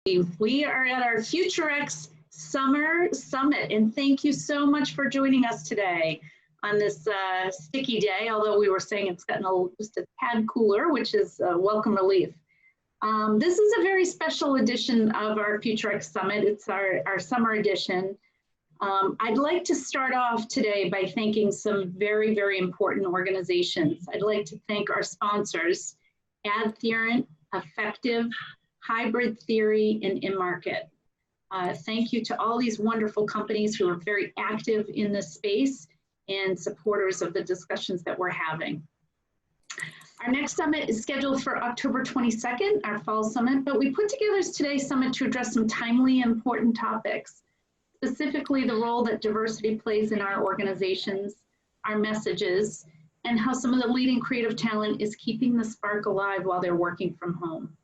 We are at our FutureX Summer Summit, and thank you so much for joining us today on this sticky day, although we were saying it's gotten just a tad cooler, which is a welcome relief. This is a very special edition of our FutureX Summit. It's our summer edition. I'd like to start off today by thanking some very, very important organizations. I'd like to thank our sponsors, Adherent, Effective, Hybrid Theory, and InMarket. Thank you to all these wonderful companies who are very active in this space and supporters of the discussions that we're having. Our next summit is scheduled for October 22nd, our fall summit, but we put together today's summit to address some timely and important topics, specifically the role that diversity plays in our organizations, our messages, and how some of the leading creative talent is keeping the spark alive while they're working from home.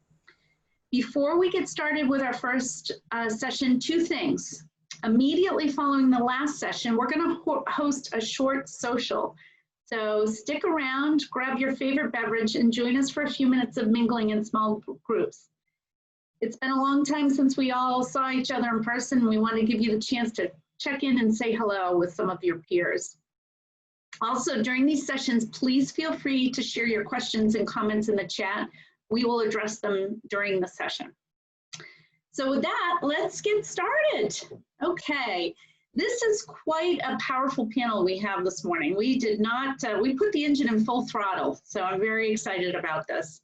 Before we get started with our first session, two things. Immediately following the last session, we're going to host a short social. So stick around, grab your favorite beverage, and join us for a few minutes of mingling in small groups. It's been a long time since we all saw each other in person. We want to give you the chance to check in and say hello with some of your peers. Also, during these sessions, please feel free to share your questions and comments in the chat. We will address them during the session. So with that, let's get started. Okay, this is quite a powerful panel we have this morning. We did not, we put the engine in full throttle, so I'm very excited about this.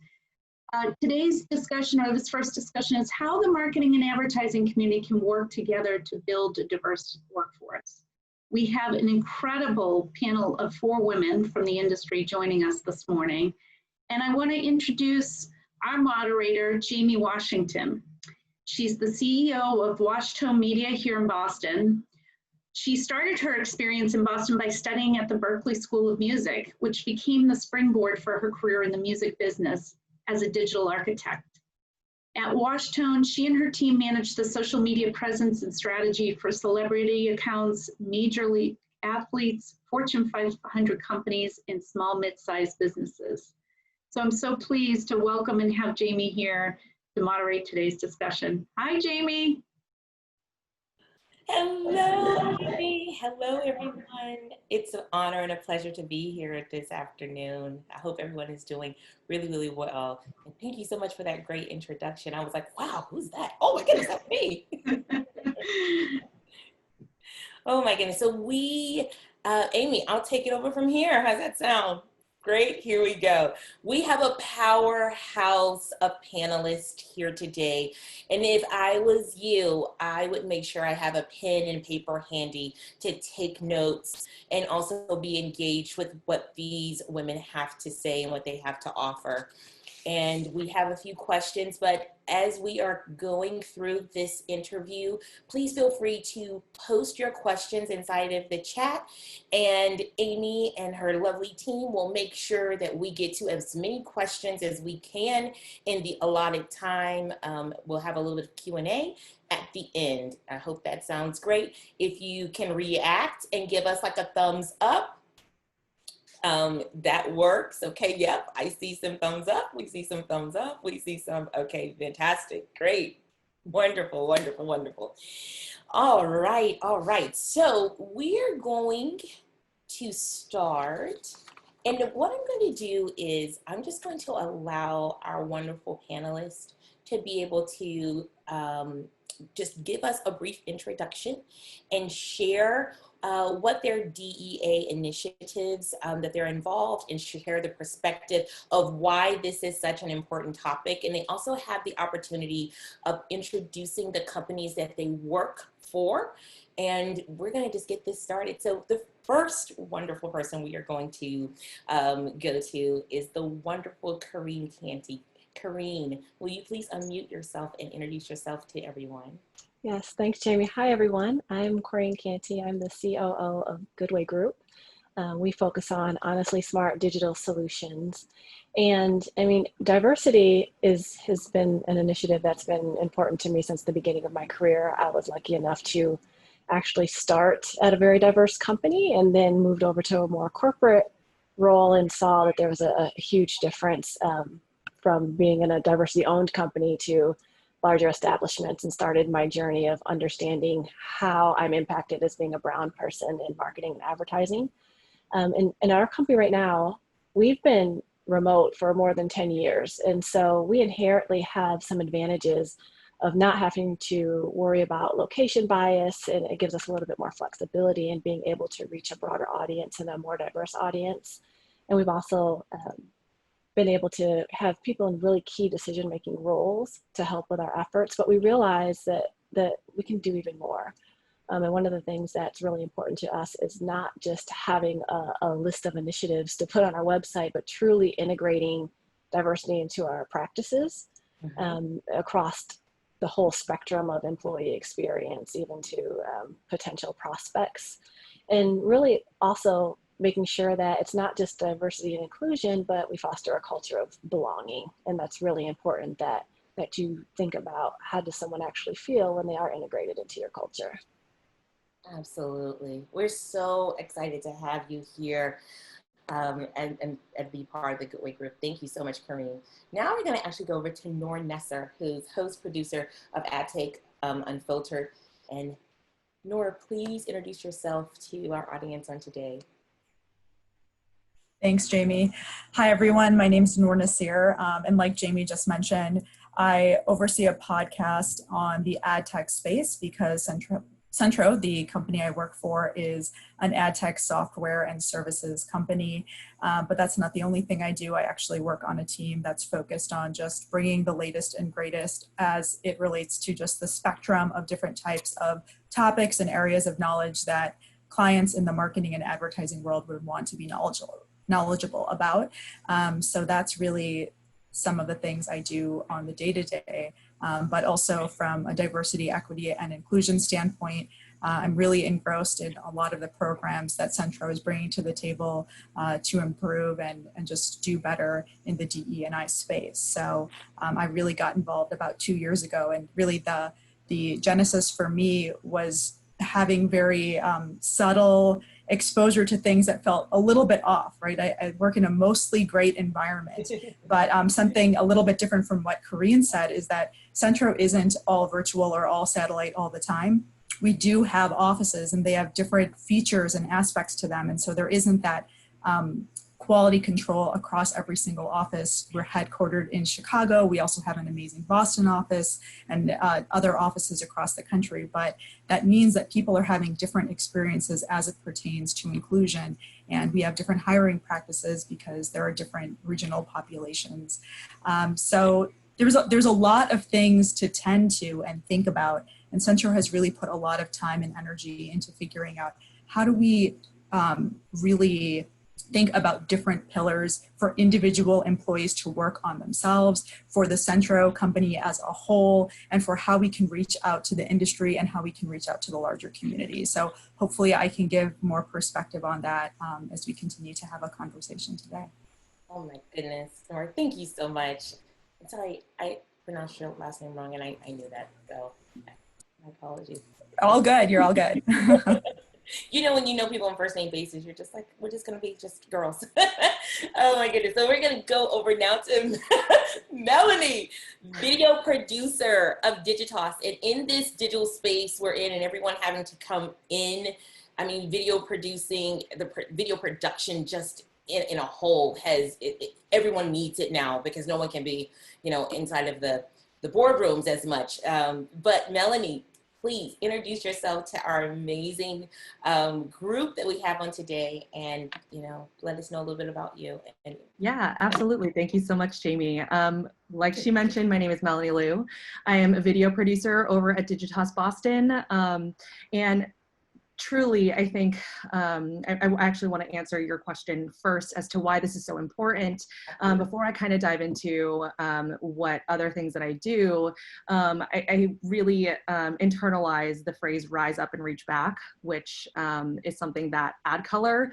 Today's discussion, or this first discussion, is how the marketing and advertising community can work together to build a diverse workforce. We have an incredible panel of 4 women from the industry joining us this morning. And I want to introduce our moderator, Jamie Washington. She's the CEO of Washtone Media here in Boston. She started her experience in Boston by studying at the Berklee School of Music, which became the springboard for her career in the music business as a digital architect. At Washtone, she and her team managed the social media presence and strategy for celebrity accounts, major league athletes, Fortune 500 companies, and small mid-sized businesses. So I'm so pleased to welcome and have Jamie here to moderate today's discussion. Hi, Jamie. Hello, Amy. Hello, everyone. It's an honor and a pleasure to be here this afternoon. I hope everyone is doing really, really well. And thank you so much for that great introduction. I was like, wow, who's that? Oh my goodness, that's me. Oh my goodness. So Amy, I'll take it over from here. How's that sound? Great, here we go. We have a powerhouse of panelists here today. And if I was you, I would make sure I have a pen and paper handy to take notes and also be engaged with what these women have to say and what they have to offer. And we have a few questions, but as we are going through this interview, please feel free to post your questions inside of the chat, and Amy and her lovely team will make sure that we get to as many questions as we can in the allotted time. We'll have a little bit of Q&A at the end. I hope that sounds great. If you can react and give us like a thumbs up, that works. Okay, yep, I see some thumbs up. We see some thumbs up. We see some, okay, fantastic, great, wonderful, wonderful, wonderful. All right, so we're going to start. And what I'm going to do is I'm just going to allow our wonderful panelists to be able to just give us a brief introduction and share what their DEA initiatives that they're involved in, share the perspective of why this is such an important topic. And they also have the opportunity of introducing the companies that they work for. And we're going to just get this started. So the first wonderful person we are going to go to is the wonderful Corinne Canty. Corinne, will you please unmute yourself and introduce yourself to everyone? Yes, thanks, Jamie. Hi, everyone. I'm Corinne Canty. I'm the COO of Goodway Group. We focus on honestly smart digital solutions. And I mean, diversity has been an initiative that's been important to me since the beginning of my career. I was lucky enough to actually start at a very diverse company and then moved over to a more corporate role and saw that there was a huge difference from being in a diversity-owned company to larger establishments and started my journey of understanding how I'm impacted as being a brown person in marketing and advertising. And in our company right now, we've been remote for more than 10 years. And so we inherently have some advantages of not having to worry about location bias, and it gives us a little bit more flexibility in being able to reach a broader audience and a more diverse audience. And we've also been able to have people in really key decision-making roles to help with our efforts, but we realize that we can do even more. And one of the things that's really important to us is not just having a list of initiatives to put on our website, but truly integrating diversity into our practices across the whole spectrum of employee experience, even to potential prospects. And really also making sure that it's not just diversity and inclusion, but we foster a culture of belonging. And that's really important that you think about, how does someone actually feel when they are integrated into your culture? Absolutely. We're so excited to have you here and be part of the Good Way Group. Thank you so much, Kareem. Now we're going to actually go over to Noor Nesser, who's host, producer of AdTech Unfiltered. And Noor, please introduce yourself to our audience on today. Thanks, Jamie. Hi, everyone. My name is Noor Nasir. And like Jamie just mentioned, I oversee a podcast on the ad tech space because Centro, the company I work for, is an ad tech software and services company. But that's not the only thing I do. I actually work on a team that's focused on just bringing the latest and greatest as it relates to just the spectrum of different types of topics and areas of knowledge that clients in the marketing and advertising world would want to be knowledgeable about. So that's really some of the things I do on the day-to-day, but also from a diversity, equity, and inclusion standpoint, I'm really engrossed in a lot of the programs that Centro is bringing to the table to improve and just do better in the DE&I space. So I really got involved about 2 years ago, and really the genesis for me was having very subtle exposure to things that felt a little bit off, right? I work in a mostly great environment, but something a little bit different from what Corinne said is that Centro isn't all virtual or all satellite all the time. We do have offices and they have different features and aspects to them. And so there isn't that quality control across every single office. We're headquartered in Chicago. We also have an amazing Boston office and other offices across the country. But that means that people are having different experiences as it pertains to inclusion. And we have different hiring practices because there are different regional populations. So there's a lot of things to tend to and think about. And Centro has really put a lot of time and energy into figuring out how do we really think about different pillars for individual employees to work on themselves, for the Centro company as a whole, and for how we can reach out to the industry and how we can reach out to the larger community. So hopefully I can give more perspective on that as we continue to have a conversation today. Oh my goodness, Nora, thank you so much. I'm sorry, I pronounced your last name wrong and I knew that, so my apologies. All good, you're all good. You know, when you know people on first name basis, you're just like, we're just going to be just girls. Oh my goodness. So we're going to go over now to Melanie, video producer of Digitas. And in this digital space we're in and everyone having to come in, I mean, video producing, video production just in a whole everyone needs it now because no one can be, you know, inside of the boardrooms as much. But Melanie, please introduce yourself to our amazing group that we have on today and, you know, let us know a little bit about you. Yeah, absolutely. Thank you so much, Jamie. Like she mentioned, my name is Melanie Liu. I am a video producer over at Digitas Boston. And truly, I think I actually want to answer your question first as to why this is so important. Before I kind of dive into what other things that I do, I really internalize the phrase rise up and reach back, which is something that AdColor,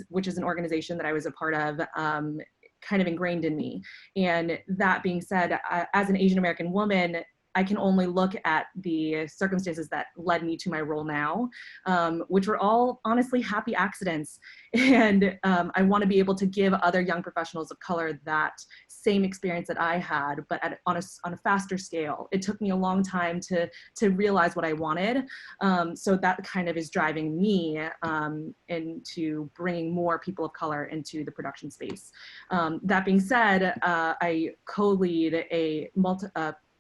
which is an organization that I was a part of, kind of ingrained in me. And that being said, as an Asian American woman, I can only look at the circumstances that led me to my role now, which were all honestly happy accidents. And I want to be able to give other young professionals of color that same experience that I had, but on a faster scale. It took me a long time to realize what I wanted. So that kind of is driving me into bringing more people of color into the production space. That being said, I co-lead a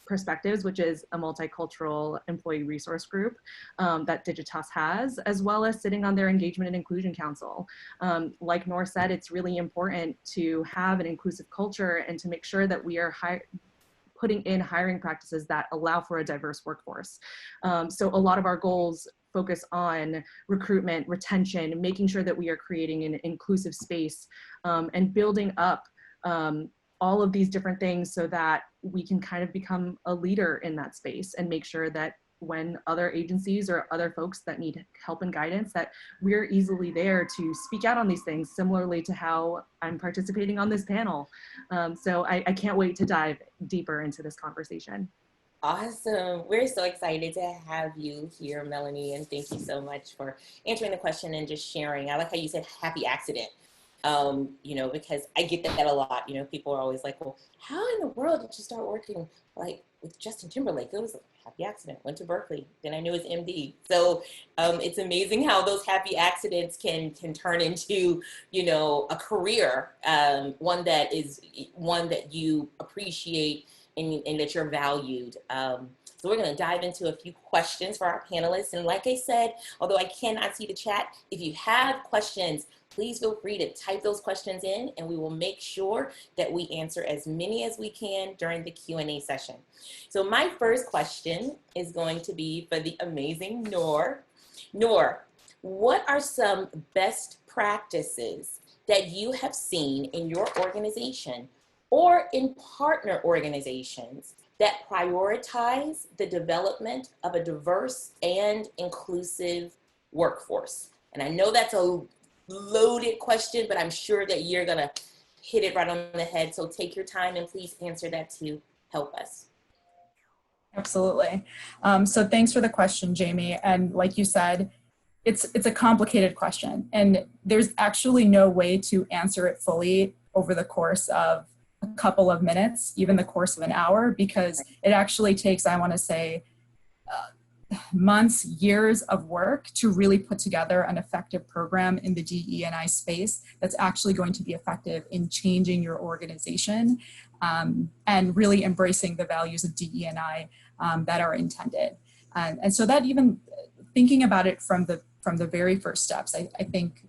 Perspectives, which is a multicultural employee resource group that Digitas has, as well as sitting on their Engagement and Inclusion Council. Like Noor said, it's really important to have an inclusive culture and to make sure that we are putting in hiring practices that allow for a diverse workforce. So a lot of our goals focus on recruitment, retention, making sure that we are creating an inclusive space and building up all of these different things so that we can kind of become a leader in that space and make sure that when other agencies or other folks that need help and guidance, that we're easily there to speak out on these things, similarly to how I'm participating on this panel. So I can't wait to dive deeper into this conversation. Awesome. We're so excited to have you here, Melanie, and thank you so much for answering the question and just sharing. I like how you said happy accident. You know, because I get that a lot. You know, people are always like, well, how in the world did you start working like with Justin Timberlake? It was a happy accident. Went to Berkeley. Then I knew his MD. So it's amazing how those happy accidents can turn into, you know, a career, one that you appreciate and that you're valued. So we're going to dive into a few questions for our panelists. And like I said, although I cannot see the chat, if you have questions, please feel free to type those questions in and we will make sure that we answer as many as we can during the Q&A session. So my first question is going to be for the amazing Noor. Noor, what are some best practices that you have seen in your organization or in partner organizations that prioritize the development of a diverse and inclusive workforce? And I know that's a loaded question, but I'm sure that you're gonna hit it right on the head. So take your time and please answer that to help us. Absolutely. So thanks for the question, Jamie. And like you said, it's a complicated question, and there's actually no way to answer it fully over the course of a couple of minutes, even the course of an hour, because it actually takes, I want to say, months, years of work to really put together an effective program in the DE&I space that's actually going to be effective in changing your organization and really embracing the values of DE&I that are intended. And so that even thinking about it from the very first steps, I think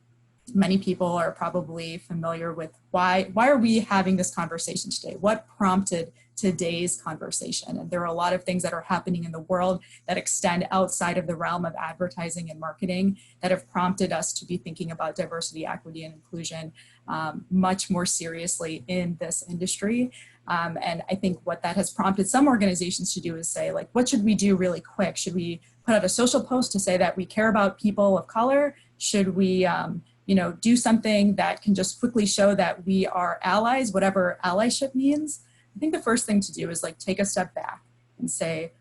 many people are probably familiar with why are we having this conversation today? What prompted today's conversation? And there are a lot of things that are happening in the world that extend outside of the realm of advertising and marketing that have prompted us to be thinking about diversity, equity, and inclusion much more seriously in this industry. And I think what that has prompted some organizations to do is say, like, what should we do really quick? Should we put out a social post to say that we care about people of color? Should we do something that can just quickly show that we are allies, whatever allyship means? I think the first thing to do is like take a step back and say,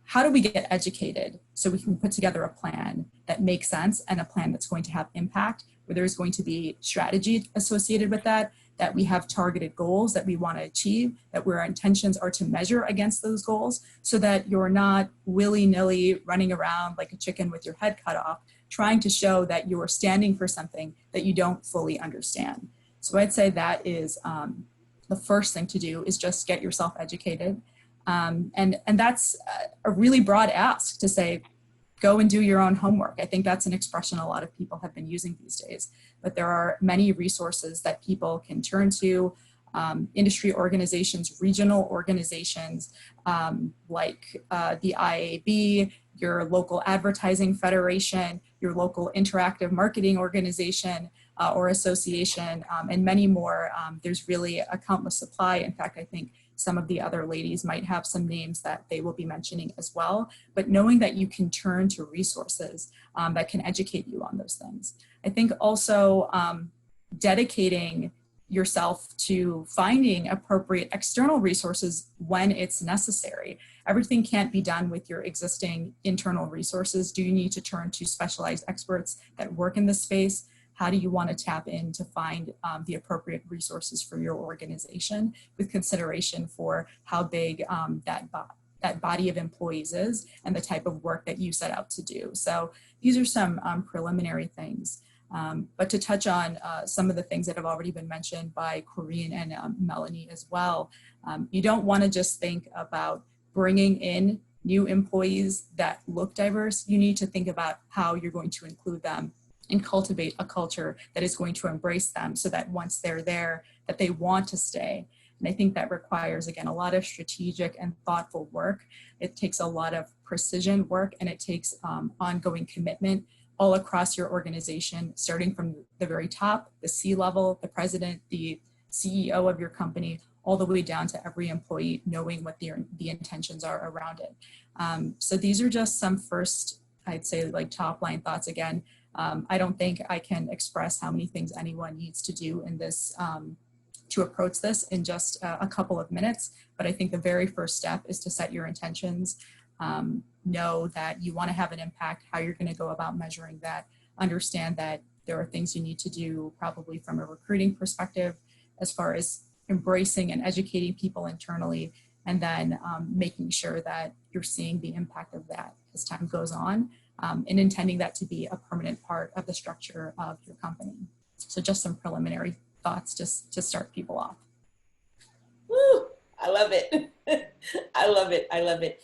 how do we get educated so we can put together a plan that makes sense and a plan that's going to have impact, where there's going to be strategy associated with that we have targeted goals that we want to achieve, that where our intentions are to measure against those goals, so that you're not willy-nilly running around like a chicken with your head cut off, trying to show that you're standing for something that you don't fully understand. So I'd say that is the first thing to do, is just get yourself educated. And that's a really broad ask to say, go and do your own homework. I think that's an expression a lot of people have been using these days, but there are many resources that people can turn to, industry organizations, regional organizations, like the IAB, your local advertising federation, your local interactive marketing organization or association, and many more. There's really a countless supply. In fact, I think some of the other ladies might have some names that they will be mentioning as well, but knowing that you can turn to resources that can educate you on those things. I think also dedicating yourself to finding appropriate external resources when it's necessary. Everything can't be done with your existing internal resources. Do you need to turn to specialized experts that work in this space? How do you want to tap in to find the appropriate resources for your organization with consideration for how big that body of employees is and the type of work that you set out to do? So these are some preliminary things. But to touch on some of the things that have already been mentioned by Corinne and Melanie as well, you don't want to just think about bringing in new employees that look diverse. You need to think about how you're going to include them and cultivate a culture that is going to embrace them so that once they're there, that they want to stay. And I think that requires, again, a lot of strategic and thoughtful work. It takes a lot of precision work, and it takes ongoing commitment all across your organization, starting from the very top, the C-level, the president, the CEO of your company, all the way down to every employee, knowing what the intentions are around it. So these are just some first, I'd say, like top line thoughts. Again, I don't think I can express how many things anyone needs to do in this to approach this in just a couple of minutes. But I think the very first step is to set your intentions, know that you want to have an impact, how you're going to go about measuring that, understand that there are things you need to do probably from a recruiting perspective as far as embracing and educating people internally, and then making sure that you're seeing the impact of that as time goes on, and intending that to be a permanent part of the structure of your company. So just some preliminary thoughts just to start people off. Woo, I love it. I love it. I love it.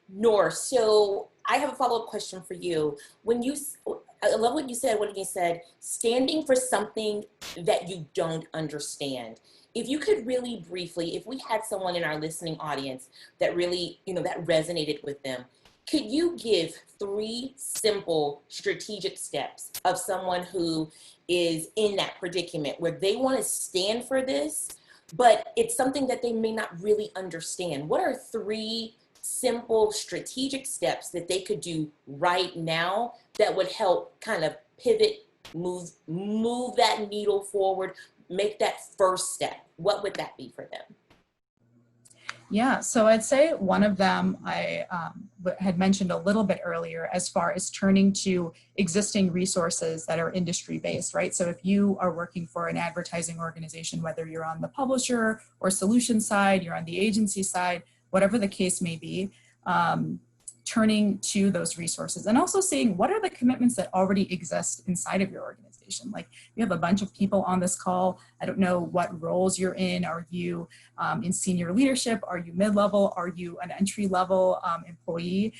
Noor, so I have a follow-up question for you. I love what you said when you said standing for something that you don't understand. If you could really briefly, if we had someone in our listening audience that really, that resonated with them, could you give 3 simple strategic steps of someone who is in that predicament where they want to stand for this, but it's something that they may not really understand? What are 3 simple strategic steps that they could do right now that would help kind of pivot, move that needle forward, make that first step? What would that be for them? Yeah, so I'd say one of them I had mentioned a little bit earlier as far as turning to existing resources that are industry-based, right? So if you are working for an advertising organization, whether you're on the publisher or solution side, you're on the agency side, whatever the case may be, turning to those resources and also seeing what are the commitments that already exist inside of your organization. Like, we have a bunch of people on this call. I don't know what roles you're in. Are you in senior leadership? Are you mid-level? Are you an entry-level employee?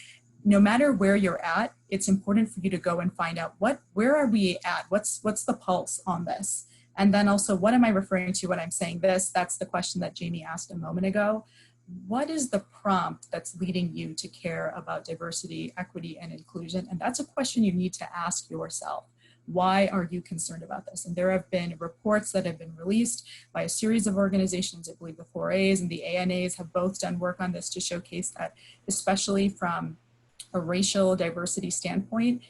No matter where you're at, it's important for you to go and find out where are we at? What's the pulse on this? And then also, what am I referring to when I'm saying this? That's the question that Jamie asked a moment ago. What is the prompt that's leading you to care about diversity, equity, and inclusion? And that's a question you need to ask yourself. Why are you concerned about this? And there have been reports that have been released by a series of organizations. I believe the 4As and the ANAs have both done work on this to showcase that, especially from a racial diversity standpoint,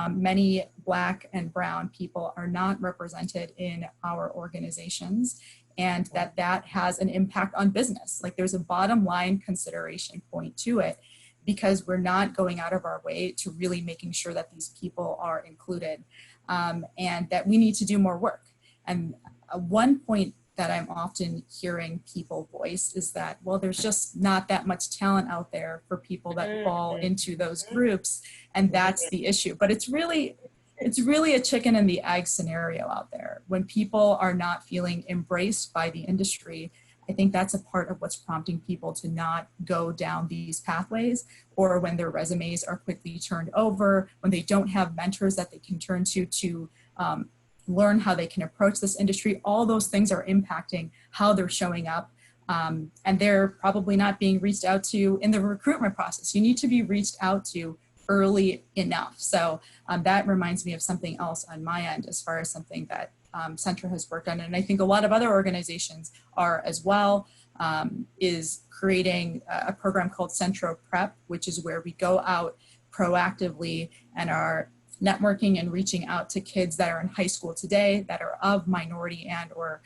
many Black and Brown people are not represented in our organizations, and that has an impact on business. Like, there's a bottom line consideration point to it, because we're not going out of our way to really making sure that these people are included, and that we need to do more work. And one point that I'm often hearing people voice is that, well, there's just not that much talent out there for people that fall into those groups, and that's the issue. But it's really a chicken and the egg scenario out there. When people are not feeling embraced by the industry, I think that's a part of what's prompting people to not go down these pathways, or when their resumes are quickly turned over, when they don't have mentors that they can turn to learn how they can approach this industry. All those things are impacting how they're showing up, and they're probably not being reached out to in the recruitment process. You need to be reached out to early enough. So that reminds me of something else on my end, as far as something that Centra has worked on, and I think a lot of other organizations are as well, is creating a program called Centra Prep, which is where we go out proactively and are networking and reaching out to kids that are in high school today that are of minority and or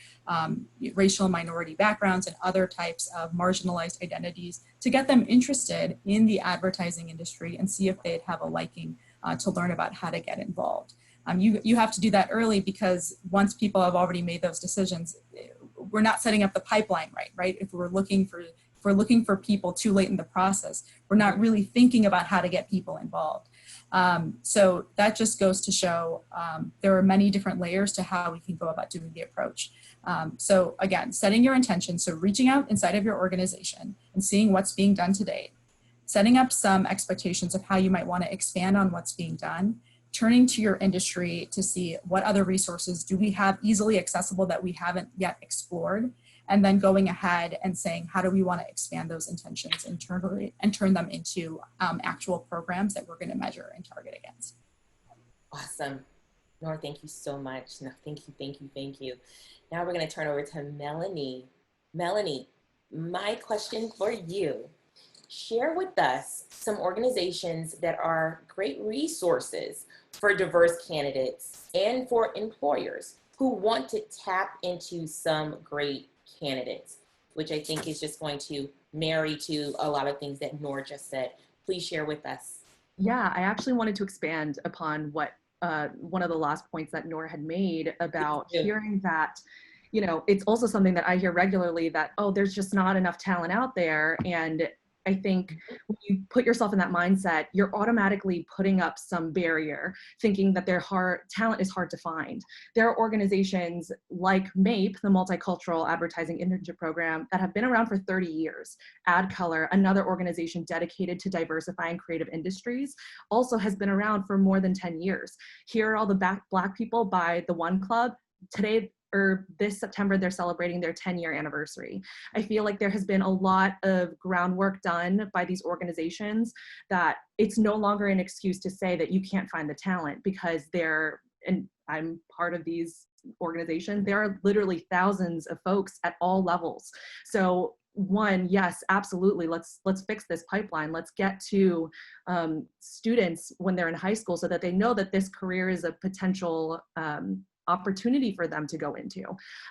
racial minority backgrounds and other types of marginalized identities to get them interested in the advertising industry and see if they'd have a liking to learn about how to get involved. You have to do that early, because once people have already made those decisions, we're not setting up the pipeline right? If we're looking for people too late in the process, we're not really thinking about how to get people involved. So that just goes to show there are many different layers to how we can go about doing the approach. So again, setting your intention, so reaching out inside of your organization and seeing what's being done to date, setting up some expectations of how you might want to expand on what's being done, turning to your industry to see what other resources do we have easily accessible that we haven't yet explored, and then going ahead and saying, how do we want to expand those intentions internally and turn them into actual programs that we're going to measure and target against. Awesome. Nora, thank you so much. No, thank you. Now we're going to turn over to Melanie. Melanie, my question for you, share with us some organizations that are great resources for diverse candidates and for employers who want to tap into some great candidates, which I think is just going to marry to a lot of things that Nora just said. Please share with us. Yeah, I actually wanted to expand upon what one of the last points that Nora had made about hearing that, you know, it's also something that I hear regularly that, oh, there's just not enough talent out there. And I think when you put yourself in that mindset, you're automatically putting up some barrier, thinking that talent is hard to find. There are organizations like MAPE, the Multicultural Advertising Internship Program, that have been around for 30 years. AdColor, another organization dedicated to diversifying creative industries, also has been around for more than 10 years. Here are all the Black people by the One Club. Today, or this September, they're celebrating their 10-year anniversary. I feel like there has been a lot of groundwork done by these organizations that it's no longer an excuse to say that you can't find the talent, because and I'm part of these organizations, there are literally thousands of folks at all levels. So one, yes, absolutely, let's fix this pipeline. Let's get to students when they're in high school so that they know that this career is a potential opportunity for them to go into.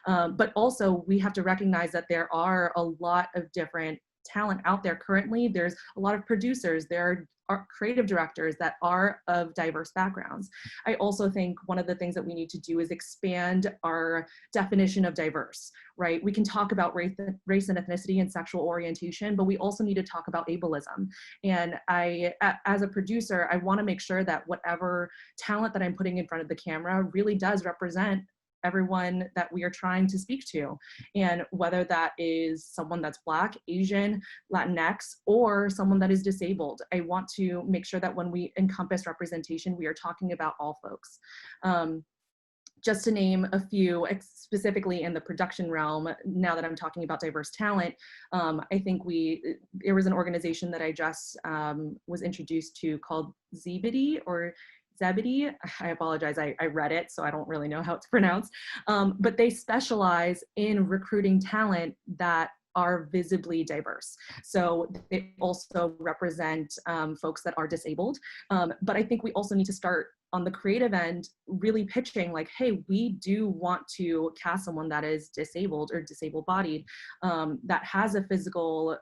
But also we have to recognize that there are a lot of different talent out there currently. There's a lot of producers, there are creative directors that are of diverse backgrounds. I also think one of the things that we need to do is expand our definition of diverse, right? We can talk about race and ethnicity and sexual orientation, but we also need to talk about ableism. And as a producer, I want to make sure that whatever talent that I'm putting in front of the camera really does represent everyone that we are trying to speak to. And whether that is someone that's Black, Asian, Latinx, or someone that is disabled, I want to make sure that when we encompass representation, we are talking about all folks. Just to name a few, specifically in the production realm, now that I'm talking about diverse talent, I think there was an organization that I just was introduced to called Zebedee, or Zebedee. I apologize, I read it, so I don't really know how it's pronounced. But they specialize in recruiting talent that are visibly diverse. So they also represent folks that are disabled. But I think we also need to start on the creative end, really pitching like, hey, we do want to cast someone that is disabled or disabled bodied, that has a physical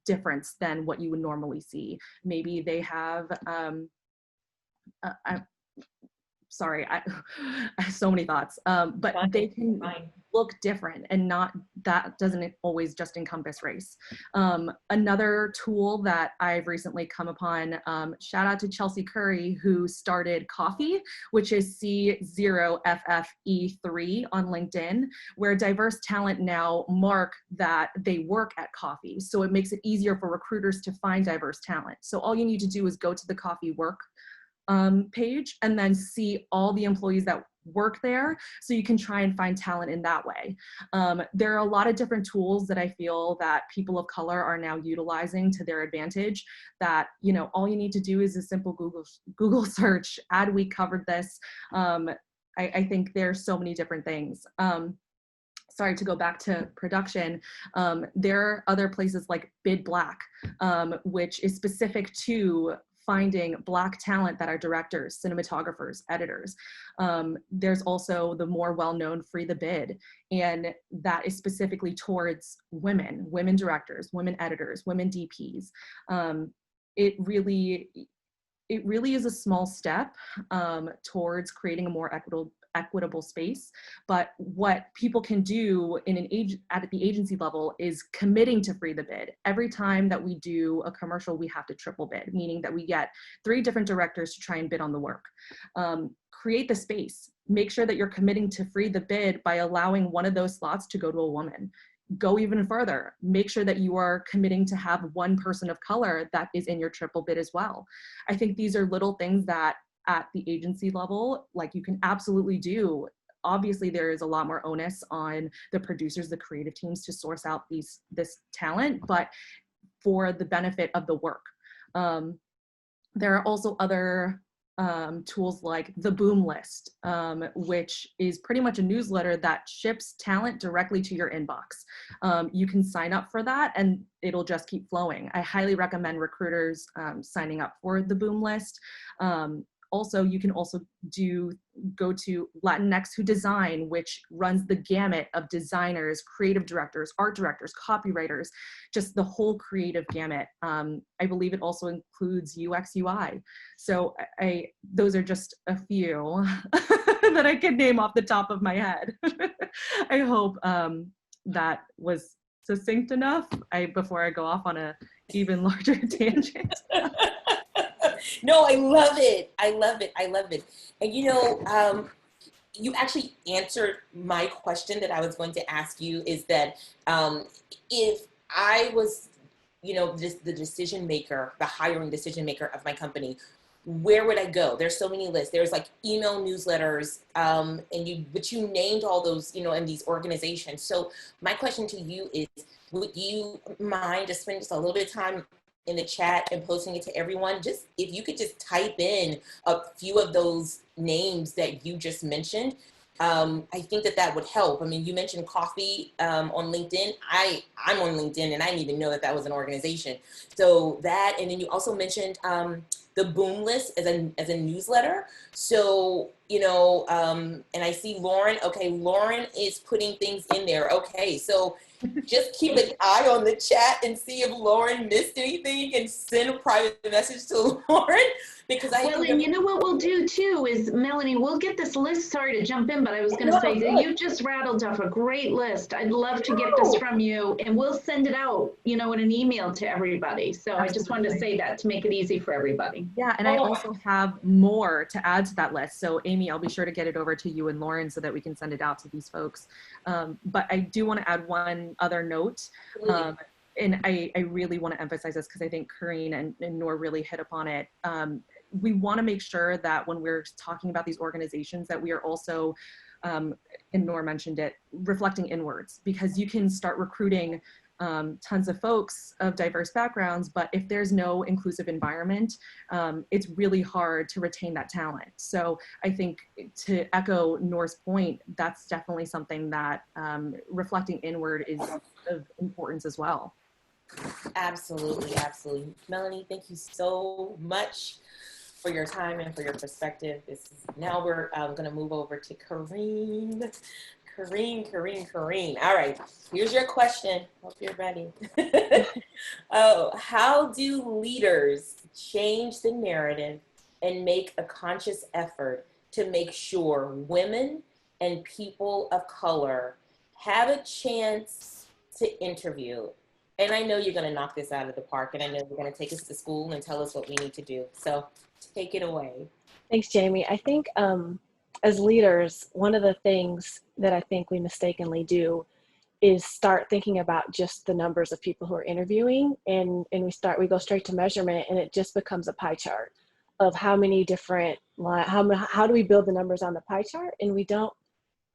difference than what you would normally see. Maybe they have, sorry, I have so many thoughts, but they can look different, and that doesn't always just encompass race. Another tool that I've recently come upon, shout out to Chelsea Curry, who started Coffee, which is C0FFE3 on LinkedIn, where diverse talent now mark that they work at Coffee. So it makes it easier for recruiters to find diverse talent. So all you need to do is go to the Coffee work page and then see all the employees that work there, so you can try and find talent in that way. There are a lot of different tools that I feel that people of color are now utilizing to their advantage, that, you know, all you need to do is a simple Google search. Adweek covered this. I think there's so many different things. Sorry, to go back to production, there are other places like Bid Black, which is specific to finding Black talent that are directors, cinematographers, editors. There's also the more well-known Free the Bid, and that is specifically towards women directors, women editors, women DPs. It really is a small step towards creating a more equitable space. But what people can do at the agency level is committing to Free the Bid. Every time that we do a commercial, we have to triple bid, meaning that we get 3 different directors to try and bid on the work. Create the space. Make sure that you're committing to Free the Bid by allowing one of those slots to go to a woman. Go even further. Make sure that you are committing to have one person of color that is in your triple bid as well. I think these are little things that at the agency level, like, you can absolutely do. Obviously, there is a lot more onus on the producers, the creative teams, to source out this talent, but for the benefit of the work. There are also other tools like the Boom List, which is pretty much a newsletter that ships talent directly to your inbox. You can sign up for that and it'll just keep flowing. I highly recommend recruiters signing up for the Boom List. Also, you can also go to Latinx Who Design, which runs the gamut of designers, creative directors, art directors, copywriters, just the whole creative gamut. I believe it also includes UX UI. So those are just a few that I could name off the top of my head. I hope that was succinct enough before I go off on a even larger tangent. No, I love it. I love it. I love it. And you actually answered my question that I was going to ask you, is that if I was, the decision maker, the hiring decision maker of my company, where would I go? There's so many lists. There's like email newsletters, but you named all those, in these organizations. So my question to you is, would you mind just spending just a little bit of time in the chat and posting it to everyone? Just if you could just type in a few of those names that you just mentioned, I think that would help. I mean, you mentioned coffee on LinkedIn. I'm on LinkedIn and I didn't even know that was an organization. So that, and then you also mentioned the Boom List as a newsletter. So, and I see Lauren. Okay, Lauren is putting things in there. Okay, so just keep an eye on the chat and see if Lauren missed anything and send a private message to Lauren, because and you know what we'll do too is, Melanie, we'll get this list. Sorry to jump in, but I was going to say that you just rattled off a great list. I'd love to get this from you, and we'll send it out, in an email to everybody. So absolutely. I just wanted to say that to make it easy for everybody. Yeah, and I also have more to add to that list. So Amy, I'll be sure to get it over to you and Lauren so that we can send it out to these folks. But I do want to add one other note. And I really want to emphasize this because I think Corinne and Noor really hit upon it. We want to make sure that when we're talking about these organizations that we are also, and Noor mentioned it, reflecting inwards, because you can start recruiting tons of folks of diverse backgrounds, but if there's no inclusive environment, it's really hard to retain that talent. So I think, to echo Noor's point, that's definitely something that reflecting inward is of importance as well. Absolutely, absolutely. Melanie, thank you so much for your time and for your perspective. Now we're going to move over to Corinne. Corinne. All right, here's your question. Hope you're ready. How do leaders change the narrative and make a conscious effort to make sure women and people of color have a chance to interview? And I know you're going to knock this out of the park, and I know you're going to take us to school and tell us what we need to do. So take it away. Thanks, Jamie. I think as leaders, one of the things that I think we mistakenly do is start thinking about just the numbers of people who are interviewing, and we go straight to measurement, and it just becomes a pie chart of how many different, how do we build the numbers on the pie chart, and we don't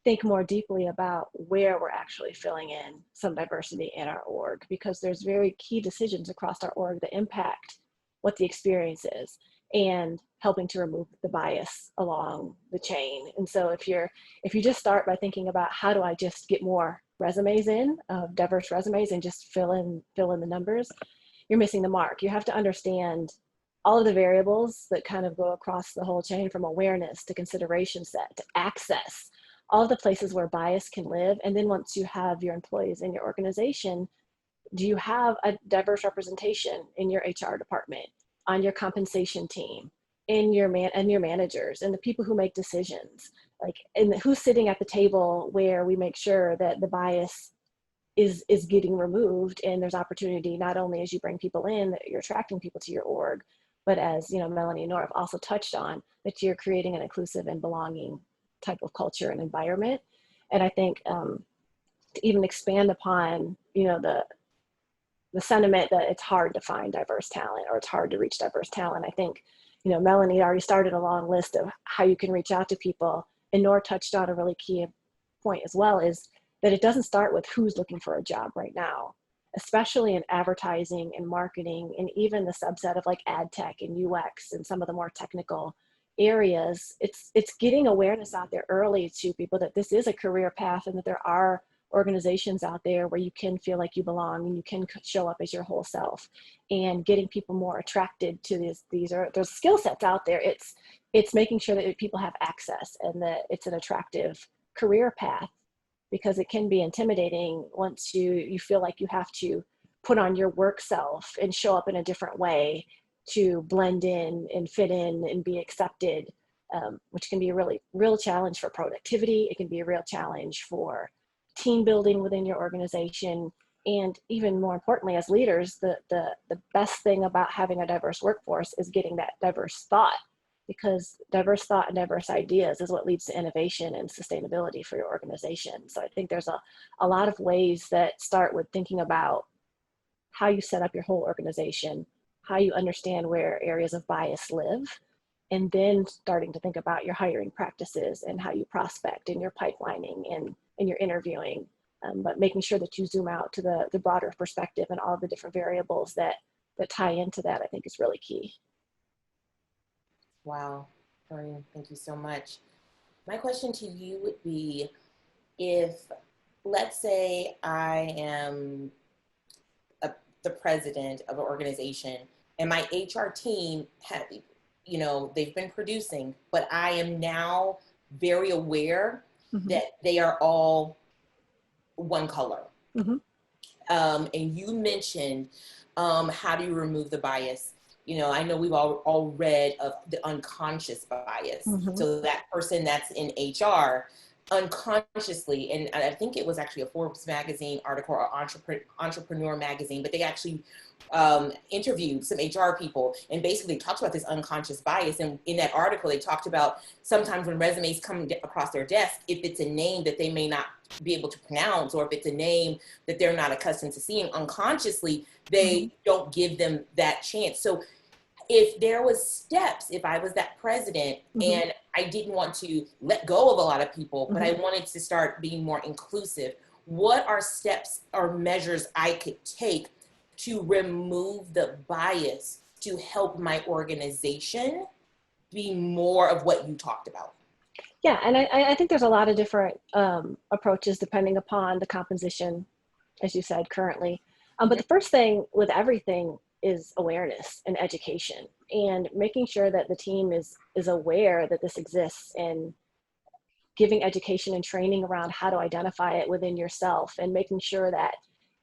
think more deeply about where we're actually filling in some diversity in our org, because there's very key decisions across our org that impact what the experience is and helping to remove the bias along the chain. And so if you just start by thinking about how do I just get more resumes in, diverse resumes, and just fill in the numbers, you're missing the mark. You have to understand all of the variables that kind of go across the whole chain, from awareness to consideration set to access, all of the places where bias can live. And then once you have your employees in your organization, do you have a diverse representation in your HR department, on your compensation team, in your managers, and the people who make decisions, like, and who's sitting at the table where we make sure that the bias is getting removed, and there's opportunity not only as you bring people in, that you're attracting people to your org, but as Melanie and Nora have also touched on, that you're creating an inclusive and belonging type of culture and environment. And I think to even expand upon the sentiment that it's hard to find diverse talent, or it's hard to reach diverse talent, I think Melanie already started a long list of how you can reach out to people, and Nora touched on a really key point as well, is that it doesn't start with who's looking for a job right now, especially in advertising and marketing, and even the subset of like ad tech and UX and some of the more technical areas. It's getting awareness out there early to people that this is a career path, and that there are organizations out there where you can feel like you belong and you can show up as your whole self, and getting people more attracted to there's skill sets out there. It's making sure that people have access, and that it's an attractive career path, because it can be intimidating once you feel like you have to put on your work self and show up in a different way to blend in and fit in and be accepted, which can be a really real challenge for productivity. It can be a real challenge for team building within your organization. And even more importantly, as leaders, the best thing about having a diverse workforce is getting that diverse thought, because diverse thought and diverse ideas is what leads to innovation and sustainability for your organization. So I think there's a lot of ways that start with thinking about how you set up your whole organization, how you understand where areas of bias live, and then starting to think about your hiring practices and how you prospect and your pipelining and your interviewing, but making sure that you zoom out to the broader perspective and all the different variables that tie into that, I think, is really key. Wow, Corinne, thank you so much. My question to you would be, if, let's say I am the president of an organization, and my HR team they've been producing, but I am now very aware that they are all one color. And you mentioned how do you remove the bias? I know we've all read of the unconscious bias. So that person that's in HR unconsciously, and I think it was actually a Forbes magazine article or Entrepreneur magazine, but they actually interviewed some HR people and basically talked about this unconscious bias. And in that article, they talked about sometimes when resumes come across their desk, if it's a name that they may not be able to pronounce, or if it's a name that they're not accustomed to seeing, unconsciously, they don't give them that chance. So if there was steps, if I was that president and I didn't want to let go of a lot of people, but I wanted to start being more inclusive, what are steps or measures I could take to remove the bias to help my organization be more of what you talked about? Yeah, and I think there's a lot of different approaches depending upon the composition, as you said, currently. But the first thing with everything is awareness and education, and making sure that the team is aware that this exists, and giving education and training around how to identify it within yourself, and making sure that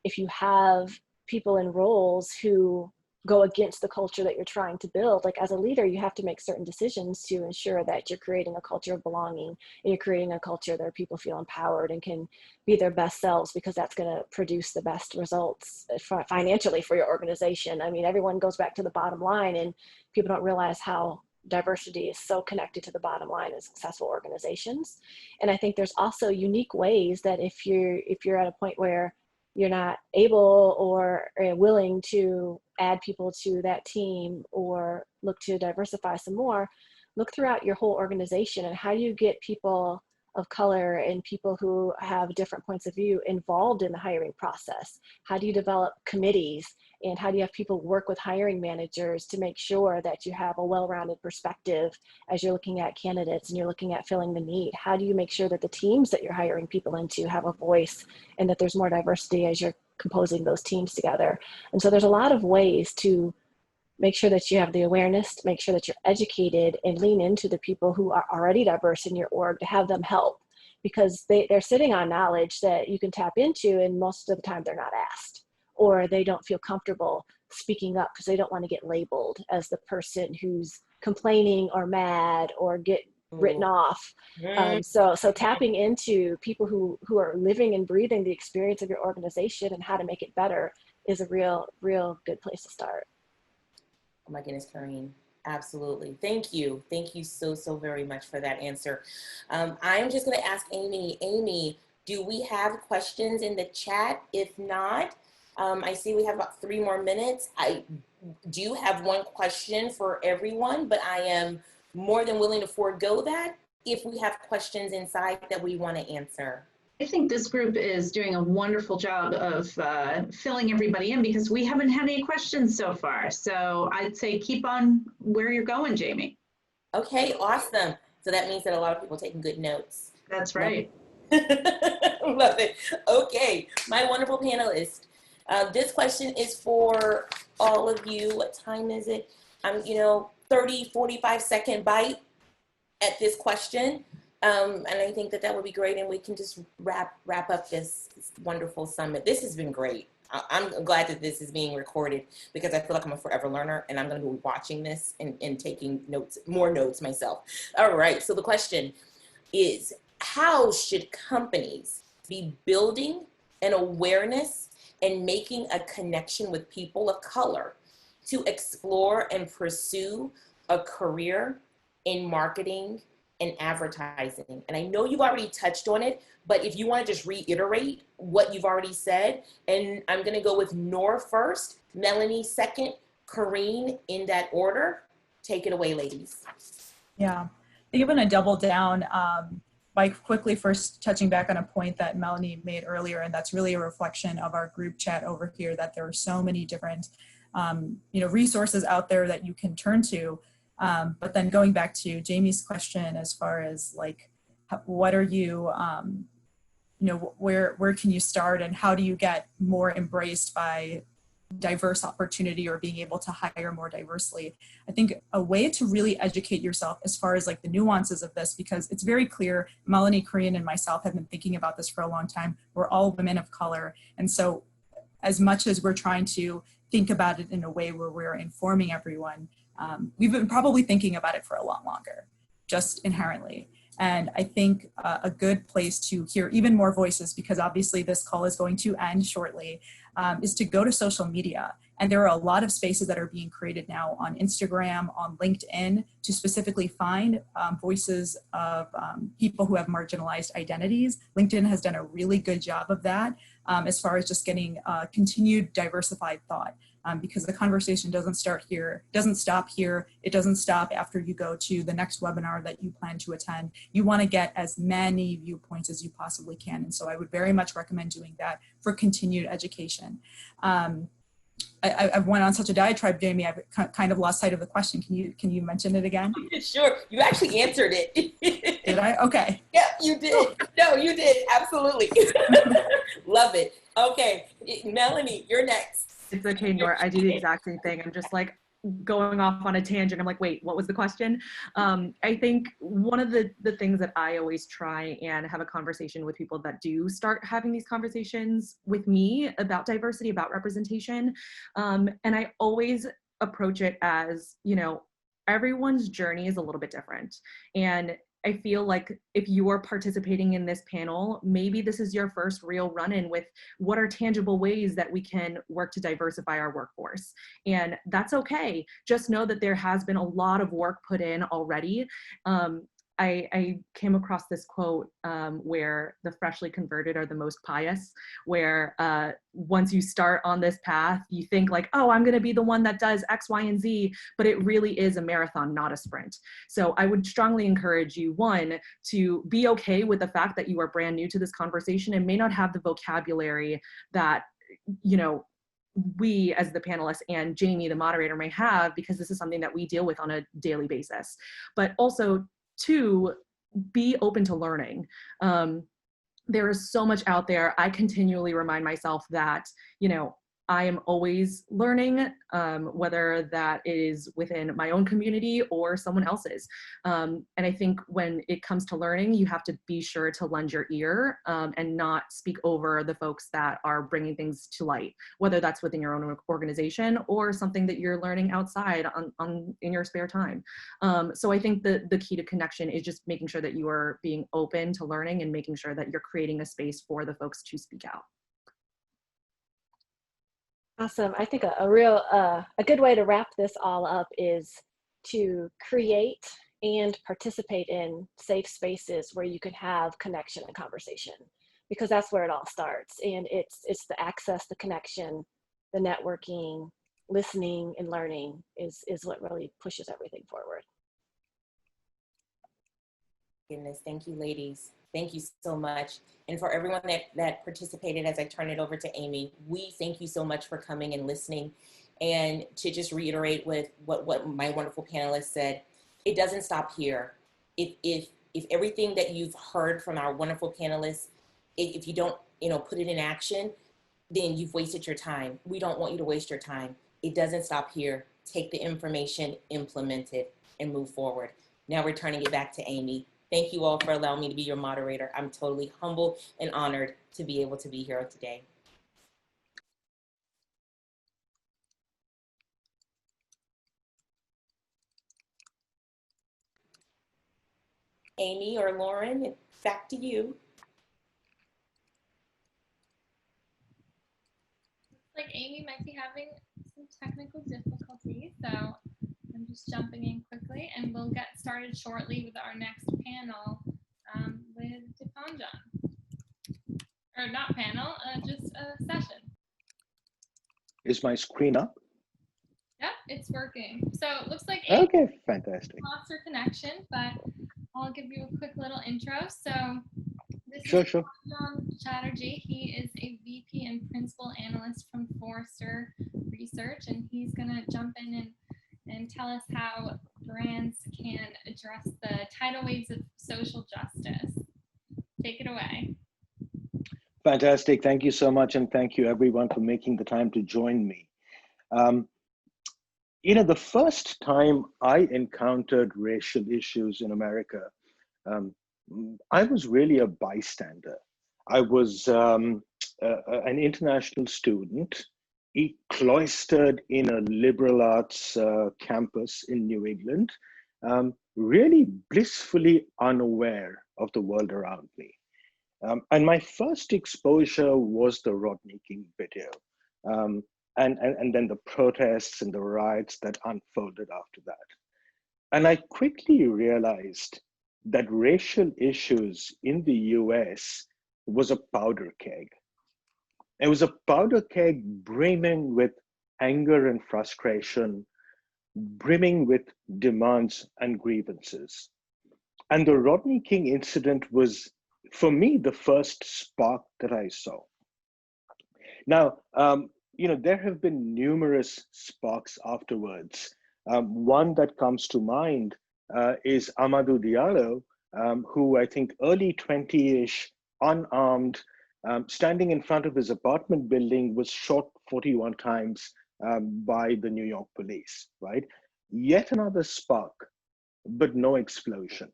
if you have people in roles who go against the culture that you're trying to build, like as a leader, you have to make certain decisions to ensure that you're creating a culture of belonging, and you're creating a culture where people feel empowered and can be their best selves, because that's going to produce the best results financially for your organization. I mean, everyone goes back to the bottom line, and people don't realize how diversity is so connected to the bottom line of successful organizations. And I think there's also unique ways that if you're at a point where you're not able or willing to add people to that team, or look to diversify some more, look throughout your whole organization, and how do you get people of color and people who have different points of view involved in the hiring process? How do you develop committees, and how do you have people work with hiring managers to make sure that you have a well-rounded perspective as you're looking at candidates and you're looking at filling the need? How do you make sure that the teams that you're hiring people into have a voice, and that there's more diversity as you're composing those teams together? And so there's a lot of ways to make sure that you have the awareness, make sure that you're educated, and lean into the people who are already diverse in your org to have them help, because they're sitting on knowledge that you can tap into, and most of the time they're not asked, or they don't feel comfortable speaking up because they don't want to get labeled as the person who's complaining or mad or get written off. So tapping into people who are living and breathing the experience of your organization and how to make it better is a real good place to start. Oh my goodness, Karine. Absolutely. Thank you. Thank you so very much for that answer. I'm just going to ask Amy. Amy, do we have questions in the chat? If not, I see we have about 3 more minutes. I do have one question for everyone, but I am more than willing to forego that if we have questions inside that we want to answer. I think this group is doing a wonderful job of filling everybody in, because we haven't had any questions so far. So I'd say keep on where you're going, Jamie. Okay, awesome. So that means that a lot of people are taking good notes. That's right. Love it. Okay, my wonderful panelists. This question is for all of you. What time is it? 30, 45-second bite at this question. And I think that would be great, and we can just wrap up this wonderful summit. This has been great. I'm glad that this is being recorded, because I feel like I'm a forever learner, and I'm going to be watching this and taking more notes myself. All right, so the question is, how should companies be building an awareness and making a connection with people of color to explore and pursue a career in marketing and advertising? And I know you've already touched on it, but if you want to just reiterate what you've already said, and I'm going to go with Noor first, Melanie second, Karine in that order. Take it away, ladies. Yeah, I think I'm going to double down by quickly first touching back on a point that Melanie made earlier, and that's really a reflection of our group chat over here, that there are so many different resources out there that you can turn to. But then going back to Jamie's question, as far as like, what are you, where can you start, and how do you get more embraced by diverse opportunity or being able to hire more diversely? I think a way to really educate yourself as far as like the nuances of this, because it's very clear, Melanie, Korean, and myself have been thinking about this for a long time. We're all women of color. And so as much as we're trying to think about it in a way where we're informing everyone, we've been probably thinking about it for a lot longer, just inherently. And I think a good place to hear even more voices, because obviously this call is going to end shortly, is to go to social media. And there are a lot of spaces that are being created now on Instagram, on LinkedIn, to specifically find voices of people who have marginalized identities. LinkedIn has done a really good job of that, as far as just getting continued diversified thought. Because the conversation doesn't stop here. It doesn't stop after you go to the next webinar that you plan to attend. You want to get as many viewpoints as you possibly can. And so I would very much recommend doing that for continued education. I went on such a diatribe, Jamie, I've kind of lost sight of the question. Can you mention it again? Sure, you actually answered it. Did I? Okay. Yep, you did. No, you did, absolutely. Love it. Okay, Melanie, you're next. It's okay, Nora. I do the exact same thing. I'm just like going off on a tangent. I'm like, wait, what was the question? I think one of the things that I always try and have a conversation with people that do start having these conversations with me about diversity, about representation. And I always approach it as, everyone's journey is a little bit different. And I feel like if you are participating in this panel, maybe this is your first real run-in with what are tangible ways that we can work to diversify our workforce. And that's okay. Just know that there has been a lot of work put in already. I came across this quote where the freshly converted are the most pious, where once you start on this path, you think like, oh, I'm gonna be the one that does X, Y, and Z, but it really is a marathon, not a sprint. So I would strongly encourage you, one, to be okay with the fact that you are brand new to this conversation and may not have the vocabulary that, we as the panelists and Jamie, the moderator, may have, because this is something that we deal with on a daily basis. But also, two, be open to learning. There is so much out there. I continually remind myself that, I am always learning, whether that is within my own community or someone else's. And I think when it comes to learning, you have to be sure to lend your ear and not speak over the folks that are bringing things to light, whether that's within your own organization or something that you're learning outside in your spare time. So I think the key to connection is just making sure that you are being open to learning and making sure that you're creating a space for the folks to speak out. Awesome. I think a good way to wrap this all up is to create and participate in safe spaces where you can have connection and conversation, because that's where it all starts. And it's the access, the connection, the networking, listening and learning is what really pushes everything forward. Goodness, thank you, ladies. Thank you so much. And for everyone that participated, as I turn it over to Amy, we thank you so much for coming and listening. And to just reiterate with what my wonderful panelists said, it doesn't stop here. If everything that you've heard from our wonderful panelists, if you don't, put it in action, then you've wasted your time. We don't want you to waste your time. It doesn't stop here. Take the information, implement it, and move forward. Now returning it back to Amy. Thank you all for allowing me to be your moderator. I'm totally humbled and honored to be able to be here today. Amy or Lauren, back to you. Looks like Amy might be having some technical difficulties, so I'm just jumping in quickly, and we'll get started shortly with our next panel with Dipanjan. Or not panel, just a session. Is my screen up? Yep, it's working. So it looks like Amy Okay, fantastic. lost her connection, but I'll give you a quick little intro. So this Sure, is sure. Dipanjan Chatterjee. He is a VP and Principal Analyst from Forrester Research, and he's going to jump in and tell us how brands can address the tidal waves of social justice. Take it away. Fantastic. Thank you so much. And thank you everyone for making the time to join me. The first time I encountered racial issues in America, I was really a bystander. I was an international student, cloistered in a liberal arts campus in New England, really blissfully unaware of the world around me. And my first exposure was the Rodney King video, and then the protests and the riots that unfolded after that. And I quickly realized that racial issues in the US was a powder keg. It was a powder keg brimming with anger and frustration, brimming with demands and grievances. And the Rodney King incident was, for me, the first spark that I saw. Now, there have been numerous sparks afterwards. One that comes to mind is Amadou Diallo, who I think early 20-ish, unarmed, standing in front of his apartment building, was shot 41 times by the New York police, right? Yet another spark, but no explosion.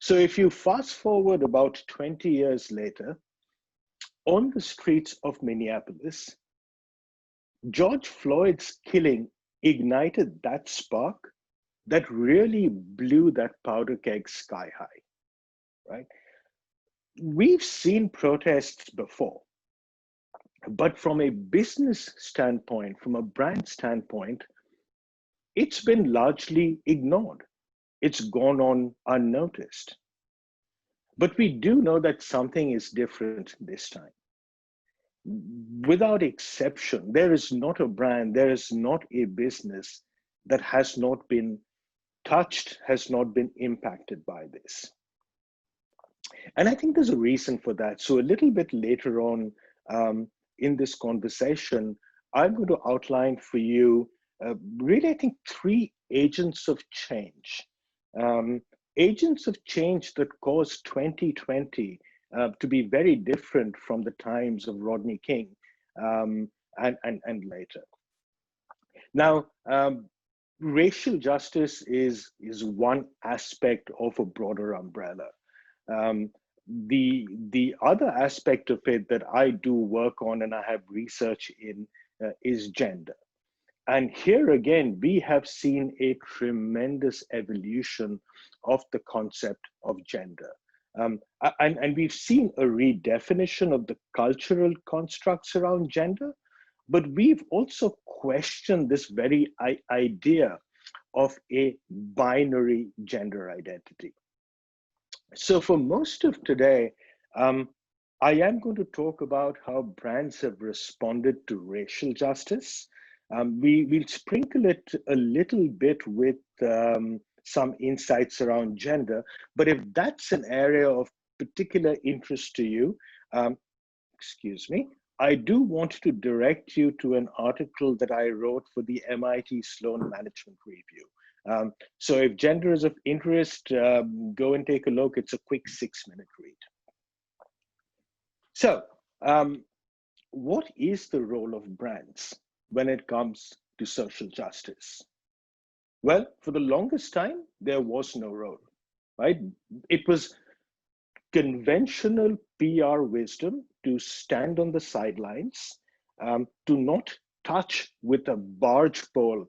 So if you fast forward about 20 years later, on the streets of Minneapolis, George Floyd's killing ignited that spark that really blew that powder keg sky high, right? We've seen protests before, but from a business standpoint, from a brand standpoint, it's been largely ignored. It's gone on unnoticed. But we do know that something is different this time. Without exception, there is not a brand, there is not a business that has not been touched, has not been impacted by this. And I think there's a reason for that. So a little bit later on in this conversation, I'm going to outline for you really, I think, 3 agents of change. Agents of change that caused 2020 to be very different from the times of Rodney King, and later. Now, racial justice is one aspect of a broader umbrella. The other aspect of it that I do work on and I have research in is gender. And here again, we have seen a tremendous evolution of the concept of gender. And we've seen a redefinition of the cultural constructs around gender, but we've also questioned this very idea of a binary gender identity. So for most of today, I am going to talk about how brands have responded to racial justice. We'll sprinkle it a little bit with some insights around gender, but if that's an area of particular interest to you, excuse me, I do want to direct you to an article that I wrote for the MIT Sloan Management Review. So if gender is of interest, go and take a look. It's a quick 6-minute read. So what is the role of brands when it comes to social justice? Well, for the longest time, there was no role, right? It was conventional PR wisdom to stand on the sidelines, to not touch with a barge pole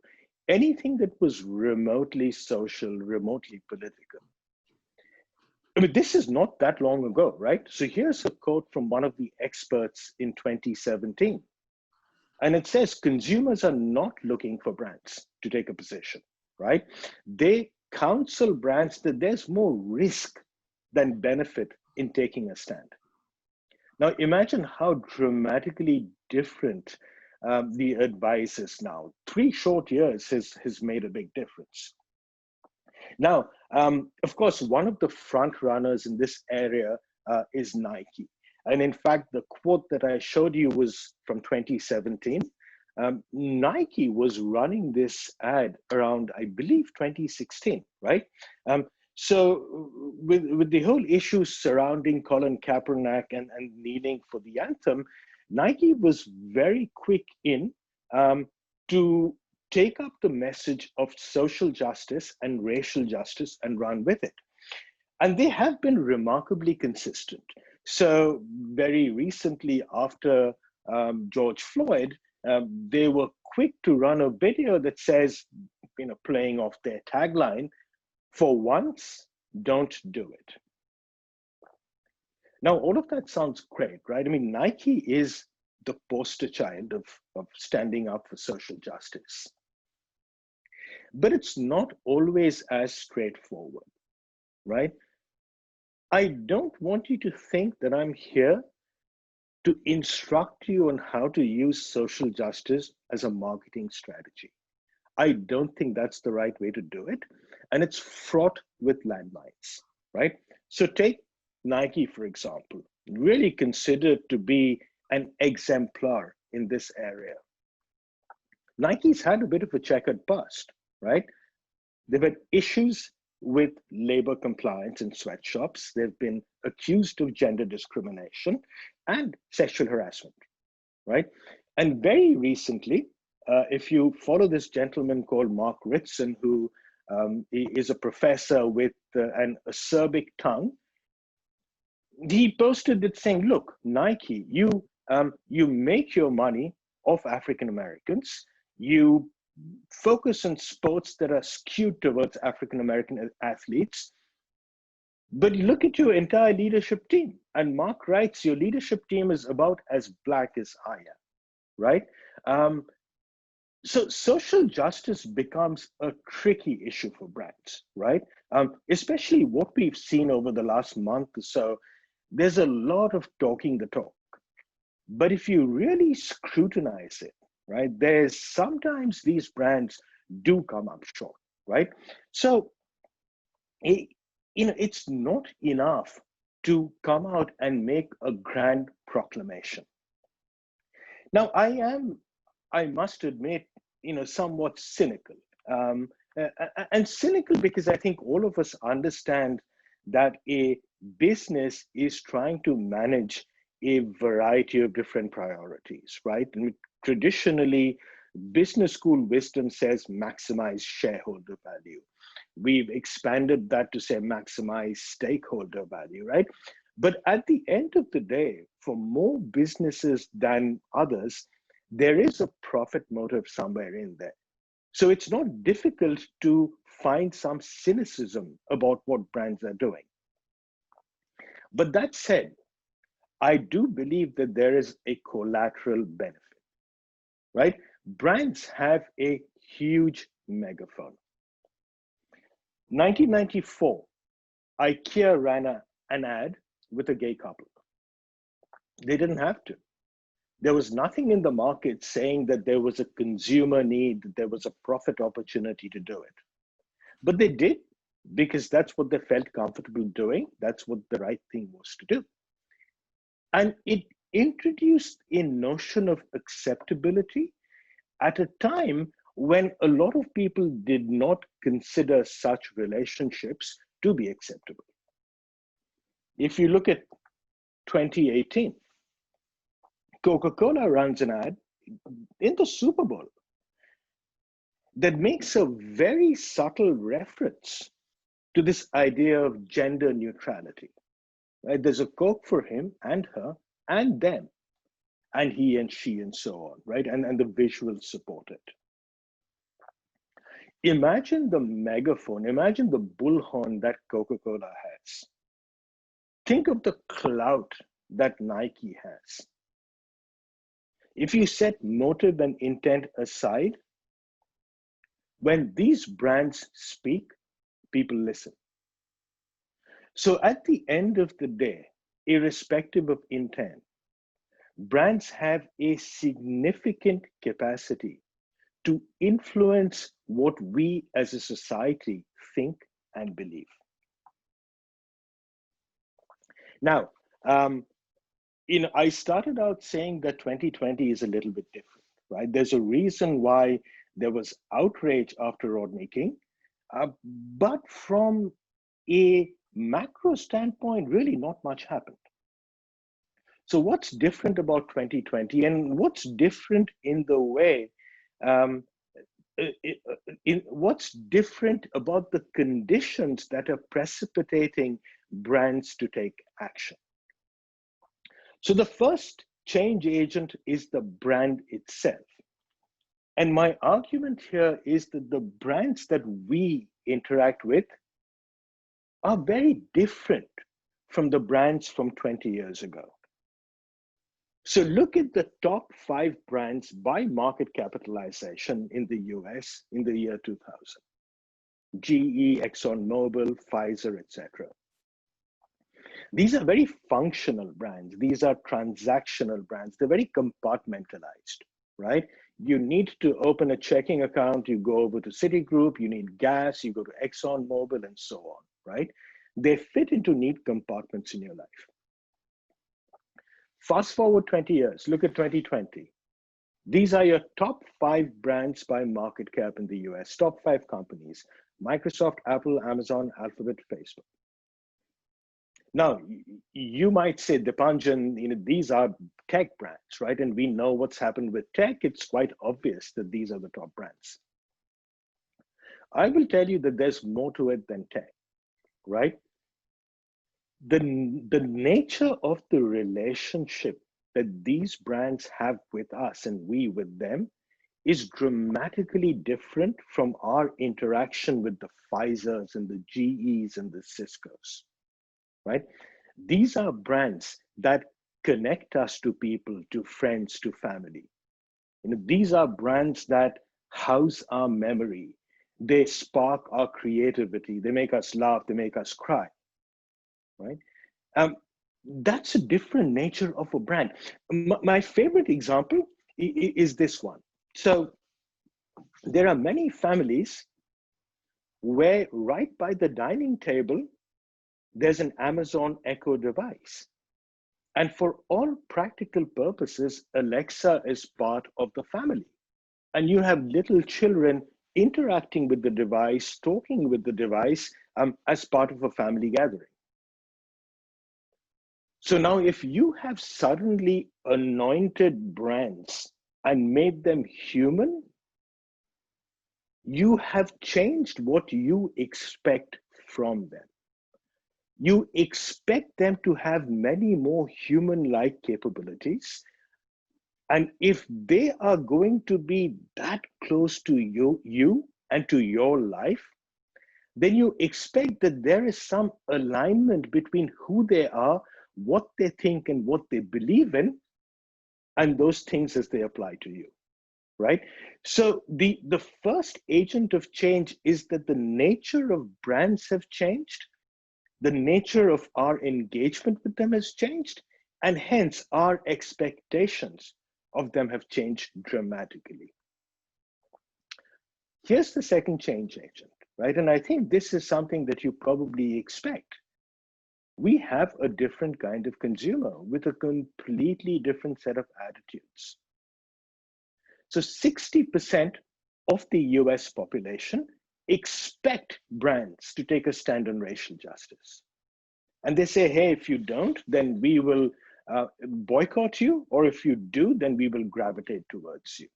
anything that was remotely social, remotely political. I mean, this is not that long ago, right? So here's a quote from one of the experts in 2017. And it says, consumers are not looking for brands to take a position, right? They counsel brands that there's more risk than benefit in taking a stand. Now, imagine how dramatically different the advice is now. 3 short years has made a big difference. Now, of course, one of the front runners in this area is Nike. And in fact, the quote that I showed you was from 2017. Nike was running this ad around, I believe, 2016, right? So with the whole issue surrounding Colin Kaepernick and kneeling for the anthem, Nike was very quick in to take up the message of social justice and racial justice and run with it. And they have been remarkably consistent. So very recently after George Floyd, they were quick to run a video that says, playing off their tagline, for once, don't do it. Now, all of that sounds great, right? I mean, Nike is the poster child of standing up for social justice. But it's not always as straightforward, right? I don't want you to think that I'm here to instruct you on how to use social justice as a marketing strategy. I don't think that's the right way to do it. And it's fraught with landmines, right? So take Nike, for example, really considered to be an exemplar in this area. Nike's had a bit of a checkered past, right? They've had issues with labor compliance in sweatshops. They've been accused of gender discrimination and sexual harassment, right? And very recently, if you follow this gentleman called Mark Ritson, who is a professor with an acerbic tongue, he posted it saying, look, Nike, you make your money off African Americans. You focus on sports that are skewed towards African American athletes. But you look at your entire leadership team, and Mark writes, your leadership team is about as black as I am, right? So social justice becomes a tricky issue for brands, right? Especially what we've seen over the last month or so. There's a lot of talking the talk. But if you really scrutinize it, right, there's sometimes these brands do come up short, right? So, it's not enough to come out and make a grand proclamation. Now, I must admit, somewhat cynical. And cynical because I think all of us understand that a business is trying to manage a variety of different priorities, right? And Traditionally, business school wisdom says maximize shareholder value. We've expanded that to say maximize stakeholder value, right? But at the end of the day, for more businesses than others, there is a profit motive somewhere in there. So it's not difficult to find some cynicism about what brands are doing. But that said, I do believe that there is a collateral benefit, right? Brands have a huge megaphone. 1994, IKEA ran an ad with a gay couple. They didn't have to. There was nothing in the market saying that there was a consumer need, that there was a profit opportunity to do it. But they did, because that's what they felt comfortable doing. That's what the right thing was to do. And it introduced a notion of acceptability at a time when a lot of people did not consider such relationships to be acceptable. If you look at 2018, Coca-Cola runs an ad in the Super Bowl that makes a very subtle reference to this idea of gender neutrality, right? There's a Coke for him and her and them, and he and she and so on, right? And the visuals support it. Imagine the megaphone, imagine the bullhorn that Coca-Cola has. Think of the clout that Nike has. If you set motive and intent aside, when these brands speak, people listen. So at the end of the day, irrespective of intent, brands have a significant capacity to influence what we as a society think and believe. Now, I started out saying that 2020 is a little bit different, right? There's a reason why there was outrage after Rodney King, but from a macro standpoint, really not much happened. So what's different about 2020, and what's different in the way, what's different about the conditions that are precipitating brands to take action? So the first change agent is the brand itself. And my argument here is that the brands that we interact with are very different from the brands from 20 years ago. So look at the top 5 brands by market capitalization in the US in the year 2000. GE, ExxonMobil, Pfizer, etc. These are very functional brands. These are transactional brands. They're very compartmentalized, right? You need to open a checking account, you go over to Citigroup, you need gas, you go to ExxonMobil, and so on, right? They fit into neat compartments in your life. Fast forward 20 years, look at 2020. These are your top 5 brands by market cap in the US, top 5 companies: Microsoft, Apple, Amazon, Alphabet, Facebook. Now, you might say, Dipanjan, these are tech brands, right? And we know what's happened with tech. It's quite obvious that these are the top brands. I will tell you that there's more to it than tech, right? The nature of the relationship that these brands have with us and we with them is dramatically different from our interaction with the Pfizers and the GEs and the Ciscos, right? These are brands that connect us to people, to friends, to family. These are brands that house our memory. They spark our creativity. They make us laugh. They make us cry, right? That's a different nature of a brand. My favorite example is this one. So there are many families where right by the dining table, there's an Amazon Echo device. And for all practical purposes, Alexa is part of the family. And you have little children interacting with the device, talking with the device as part of a family gathering. So now if you have suddenly anointed brands and made them human, you have changed what you expect from them. You expect them to have many more human-like capabilities. And if they are going to be that close to you and to your life, then you expect that there is some alignment between who they are, what they think, and what they believe in, and those things as they apply to you, right? So the first agent of change is that the nature of brands have changed, the nature of our engagement with them has changed, and hence our expectations of them have changed dramatically. Here's the second change agent, right? And I think this is something that you probably expect. We have a different kind of consumer with a completely different set of attitudes. So 60% of the US population expect brands to take a stand on racial justice. And they say, hey, if you don't, then we will boycott you, or if you do, then we will gravitate towards you,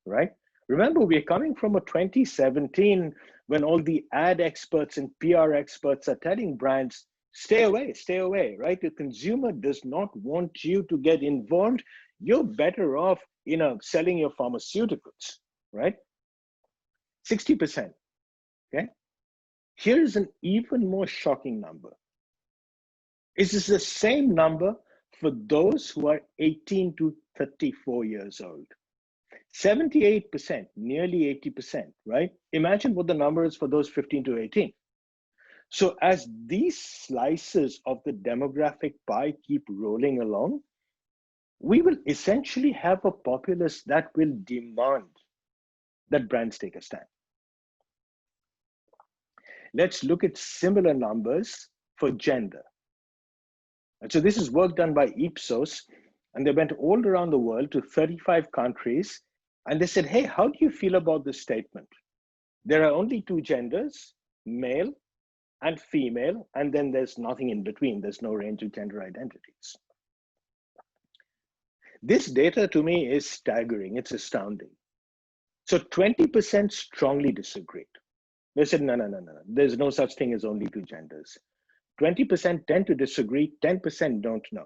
right? Remember, we're coming from a 2017 when all the ad experts and PR experts are telling brands, stay away, right? The consumer does not want you to get involved. You're better off, selling your pharmaceuticals, right? 60%, okay? Here's an even more shocking number. This is the same number for those who are 18 to 34 years old. 78%, nearly 80%, right? Imagine what the number is for those 15 to 18. So as these slices of the demographic pie keep rolling along, we will essentially have a populace that will demand that brands take a stand. Let's look at similar numbers for gender. And so this is work done by Ipsos, and they went all around the world to 35 countries, and they said, hey, how do you feel about this statement? There are only two genders, male and female, and then there's nothing in between. There's no range of gender identities. This data to me is staggering. It's astounding. So 20% strongly disagreed. They said, no. There's no such thing as only two genders. 20% tend to disagree, 10% don't know.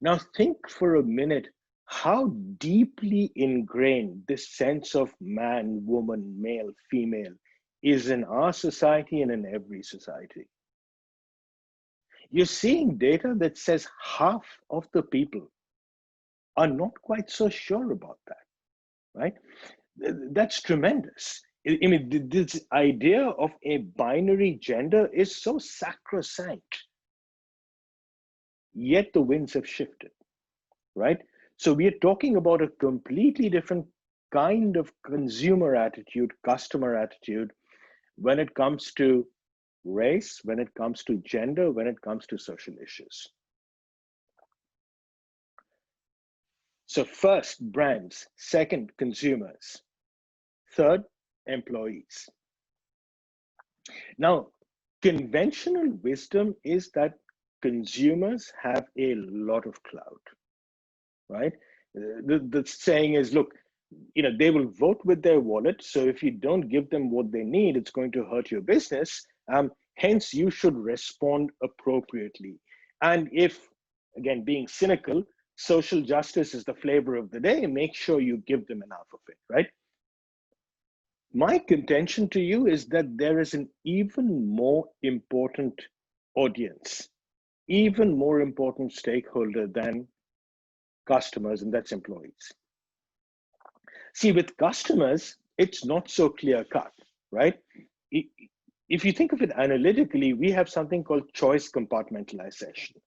Now think for a minute how deeply ingrained this sense of man, woman, male, female is in our society and in every society. You're seeing data that says half of the people are not quite so sure about that, right? That's tremendous. I mean, this idea of a binary gender is so sacrosanct, yet the winds have shifted, right? So we are talking about a completely different kind of consumer attitude, customer attitude, when it comes to race, when it comes to gender, when it comes to social issues. So first, brands. Second, consumers. Third, employees. Now, conventional wisdom is that consumers have a lot of clout, right? The saying is, look, they will vote with their wallet. So if you don't give them what they need, it's going to hurt your business. Hence, you should respond appropriately. And if, again, being cynical, social justice is the flavor of the day, make sure you give them enough of it, right? My contention to you is that there is an even more important audience, even more important stakeholder than customers, and that's employees. See, with customers, it's not so clear cut, right? If you think of it analytically, we have something called choice compartmentalization.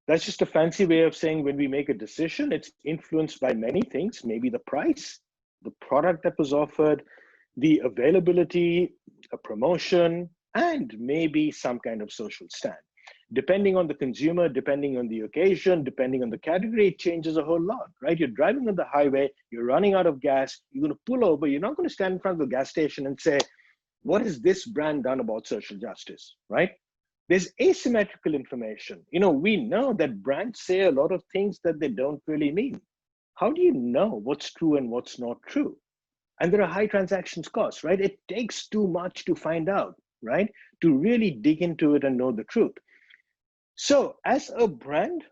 That's just a fancy way of saying when we make a decision, it's influenced by many things, maybe the price, the product that was offered, the availability, a promotion, and maybe some kind of social stand. Depending on the consumer, depending on the occasion, depending on the category, it changes a whole lot, right? You're driving on the highway, you're running out of gas, you're going to pull over, you're not going to stand in front of the gas station and say, what has this brand done about social justice, right? There's asymmetrical information. We know that brands say a lot of things that they don't really mean. how do you know what's true and what's not true? And there are high transactions costs, right? It takes too much to find out, right? To really dig into it and know the truth. So as a brand,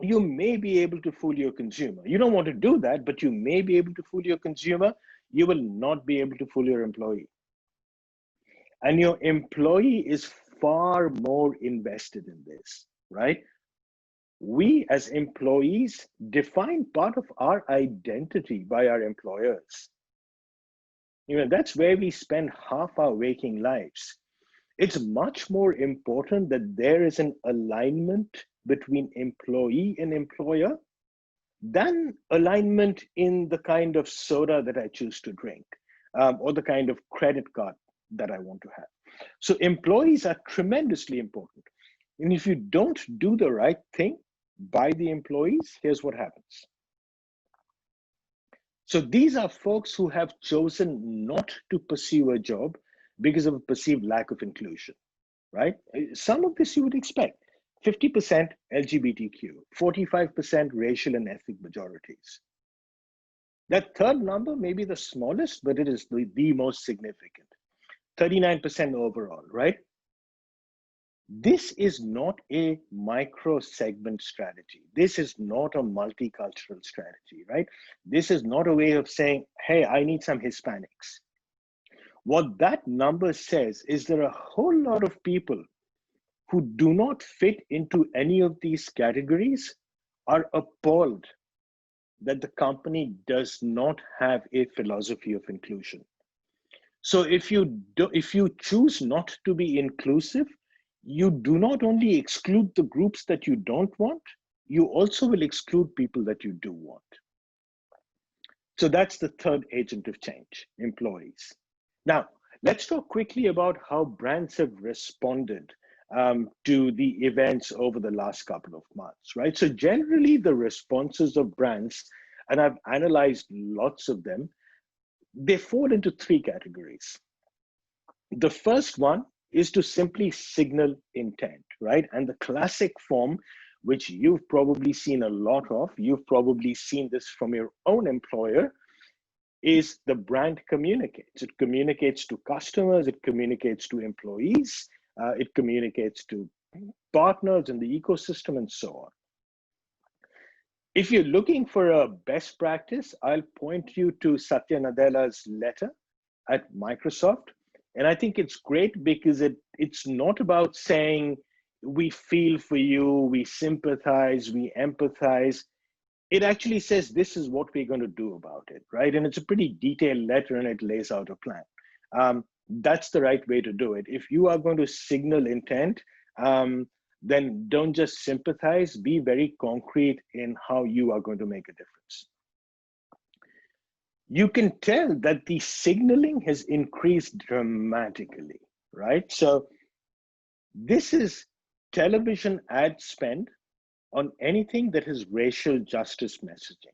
you may be able to fool your consumer. You don't want to do that, but you may be able to fool your consumer. You will not be able to fool your employee. And your employee is far more invested in this, right? We as employees define part of our identity by our employers. That's where we spend half our waking lives. It's much more important that there is an alignment between employee and employer than alignment in the kind of soda that I choose to drink, or the kind of credit card that I want to have. So employees are tremendously important. And if you don't do the right thing by the employees, here's what happens. So these are folks who have chosen not to pursue a job because of a perceived lack of inclusion, right? Some of this you would expect. 50% LGBTQ, 45% racial and ethnic majorities. That third number may be the smallest, but it is the most significant. 39% overall, right? This is not a micro segment strategy. This is not a multicultural strategy, right? This is not a way of saying, hey, I need some Hispanics. What that number says is there are a whole lot of people who do not fit into any of these categories are appalled that the company does not have a philosophy of inclusion. So if you choose not to be inclusive, you do not only exclude the groups that you don't want, you also will exclude people that you do want. So that's the third agent of change, employees. Now, let's talk quickly about how brands have responded to the events over the last couple of months, right? So generally the responses of brands, and I've analyzed lots of them, they fall into three categories. The first one is to simply signal intent, right? And the classic form, which you've probably seen a lot of, you've probably seen this from your own employer, is the brand communicates. It communicates to customers, it communicates to employees, it communicates to partners in the ecosystem and so on. If you're looking for a best practice, I'll point you to Satya Nadella's letter at Microsoft. And I think it's great because it's not about saying we feel for you, we sympathize, we empathize. It actually says this is what we're going to do about it, right? And it's a pretty detailed letter and it lays out a plan. That's the right way to do it. If you are going to signal intent, then don't just sympathize, be very concrete in how you are going to make a difference. You can tell that the signaling has increased dramatically, right? So this is television ad spend on anything that is racial justice messaging.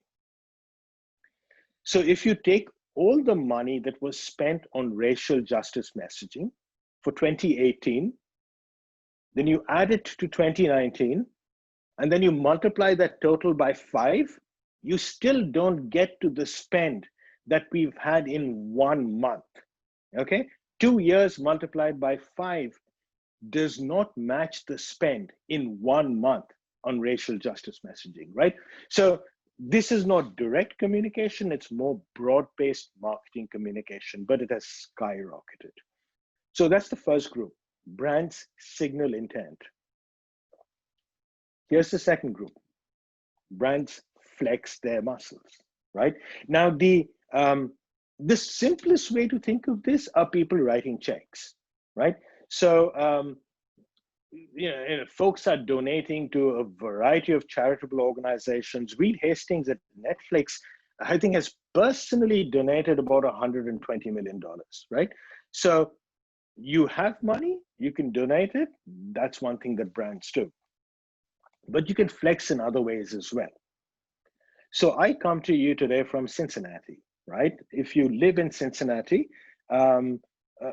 So if you take all the money that was spent on racial justice messaging for 2018, then you add it to 2019, and then you multiply that total by 5, you still don't get to the spend that we've had in 1 month, okay? 2 years multiplied by 5 does not match the spend in 1 month on racial justice messaging, right? So this is not direct communication, it's more broad-based marketing communication, but it has skyrocketed. So that's the first group, brands signal intent. Here's the second group, brands flex their muscles, right? Now the simplest way to think of this are people writing checks, right? So folks are donating to a variety of charitable organizations. Reed Hastings at Netflix, I think, has personally donated about $120 million, right? So you have money, you can donate it. That's one thing that brands do. But you can flex in other ways as well. So I come to you today from Cincinnati, right? If you live in Cincinnati,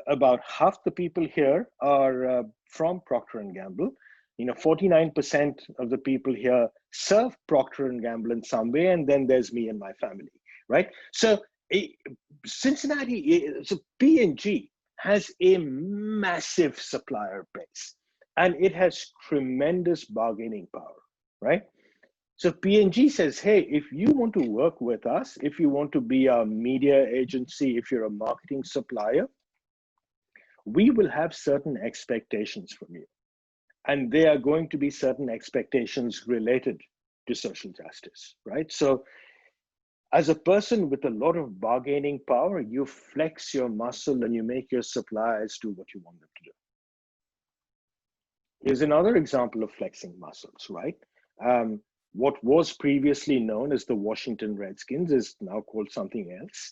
about half the people here are from Procter & Gamble. 49% of the people here serve Procter and Gamble in some way, and then there's me and my family, right? So so P&G has a massive supplier base, and it has tremendous bargaining power, right? So P&G says, hey, if you want to work with us, if you want to be a media agency, if you're a marketing supplier, we will have certain expectations from you. And there are going to be certain expectations related to social justice, right? So as a person with a lot of bargaining power, you flex your muscle and you make your suppliers do what you want them to do. Here's another example of flexing muscles, right? What was previously known as the Washington Redskins is now called something else.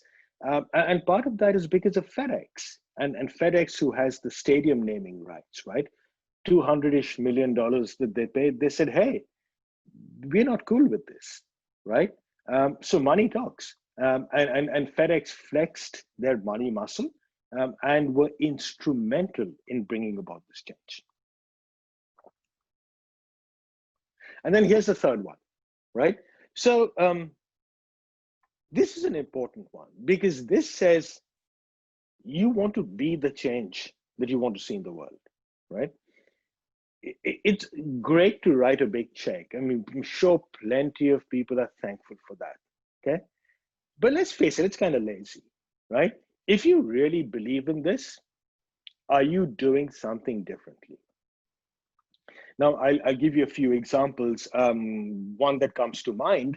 And part of that is because of FedEx and FedEx, who has the stadium naming rights, right? $200-ish million that they paid. They said, hey, we're not cool with this, right? So money talks. And FedEx flexed their money muscle and were instrumental in bringing about this change. And then here's the third one, right? So this is an important one because this says you want to be the change that you want to see in the world, right? It's great to write a big check. I mean, I'm sure plenty of people are thankful for that, okay? But let's face it, it's kind of lazy, right? If you really believe in this, are you doing something differently? Now, I'll give you a few examples. One that comes to mind,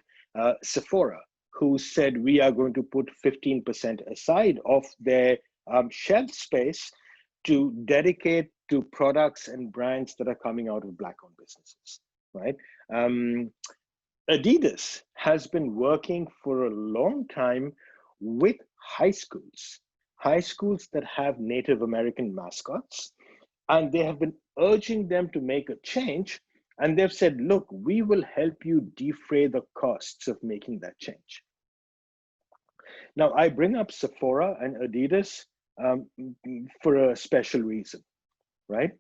Sephora, who said we are going to put 15% aside of their shelf space to dedicate to products and brands that are coming out of Black-owned businesses, right? Adidas has been working for a long time with high schools that have Native American mascots, and they have been urging them to make a change. And they've said, look, we will help you defray the costs of making that change. Now, I bring up Sephora and Adidas for a special reason, right?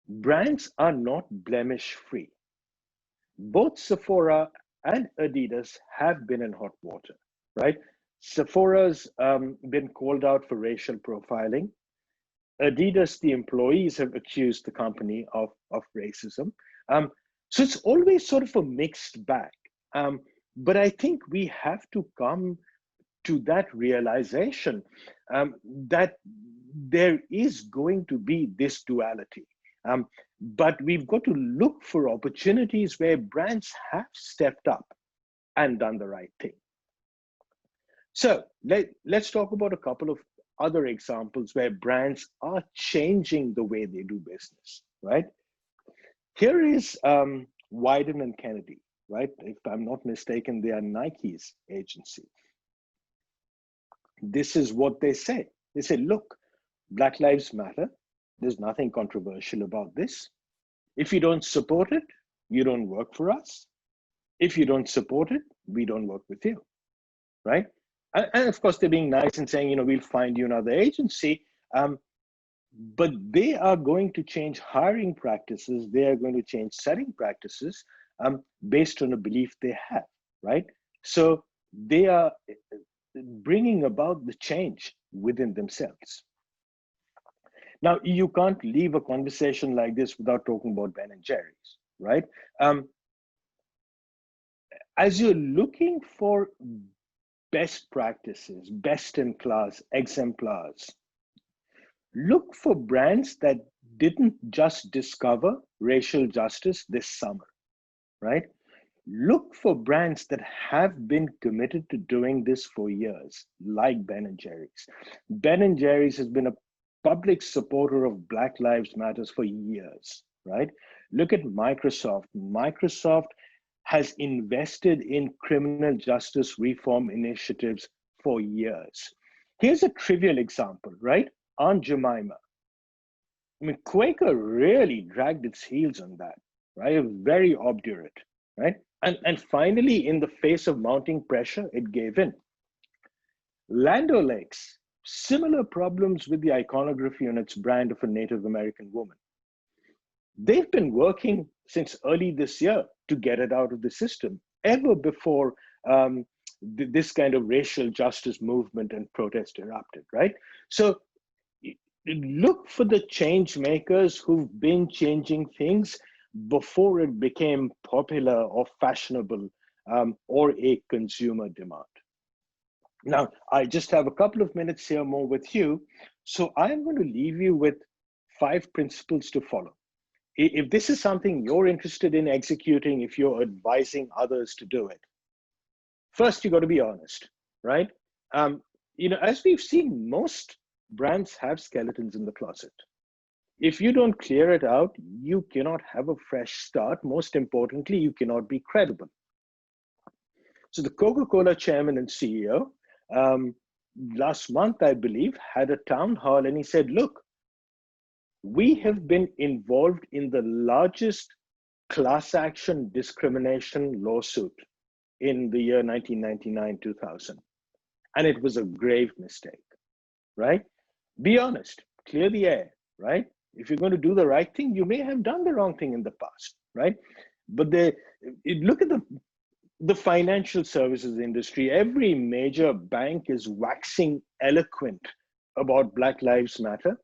Brands are not blemish-free. Both Sephora and Adidas have been in hot water, right? Sephora's been called out for racial profiling. Adidas, the employees have accused the company of racism. So it's always sort of a mixed bag. But I think we have to come to that realization that there is going to be this duality. But we've got to look for opportunities where brands have stepped up and done the right thing. So let's talk about a couple of other examples where brands are changing the way they do business, right? Here is Wyden and Kennedy, right? If I'm not mistaken, they are Nike's agency. This is what they say. They say, look, Black Lives Matter. There's nothing controversial about this. If you don't support it, you don't work for us. If you don't support it, we don't work with you, right? And of course, they're being nice and saying, we'll find you another agency. But they are going to change hiring practices. They are going to change selling practices based on a belief they have, right? So they are bringing about the change within themselves. Now, you can't leave a conversation like this without talking about Ben & Jerry's, right? As you're looking for best practices, best in class, exemplars, look for brands that didn't just discover racial justice this summer, right? Look for brands that have been committed to doing this for years, like Ben & Jerry's. Ben & Jerry's has been a public supporter of Black Lives Matters for years, right? Look at Microsoft. Microsoft has invested in criminal justice reform initiatives for years. Here's a trivial example, right? Aunt Jemima. I mean, Quaker really dragged its heels on that, right? Very obdurate, right? And finally, in the face of mounting pressure, it gave in. Land O'Lakes, similar problems with the iconography on its brand of a Native American woman. They've been working since early this year to get it out of the system, ever before this kind of racial justice movement and protest erupted, right? So look for the change makers who've been changing things before it became popular or fashionable or a consumer demand. Now, I just have a couple of minutes here more with you. So I'm going to leave you with 5 principles to follow. If this is something you're interested in executing, if you're advising others to do it, first, you got to be honest, right? As we've seen, most brands have skeletons in the closet. If you don't clear it out, you cannot have a fresh start. Most importantly, you cannot be credible. So the Coca-Cola chairman and CEO, last month, I believe, had a town hall and he said, look, we have been involved in the largest class action discrimination lawsuit in the year 1999-2000. And it was a grave mistake, right? Be honest, clear the air, right? If you're going to do the right thing, you may have done the wrong thing in the past, right? But look at the financial services industry. Every major bank is waxing eloquent about Black Lives Matter,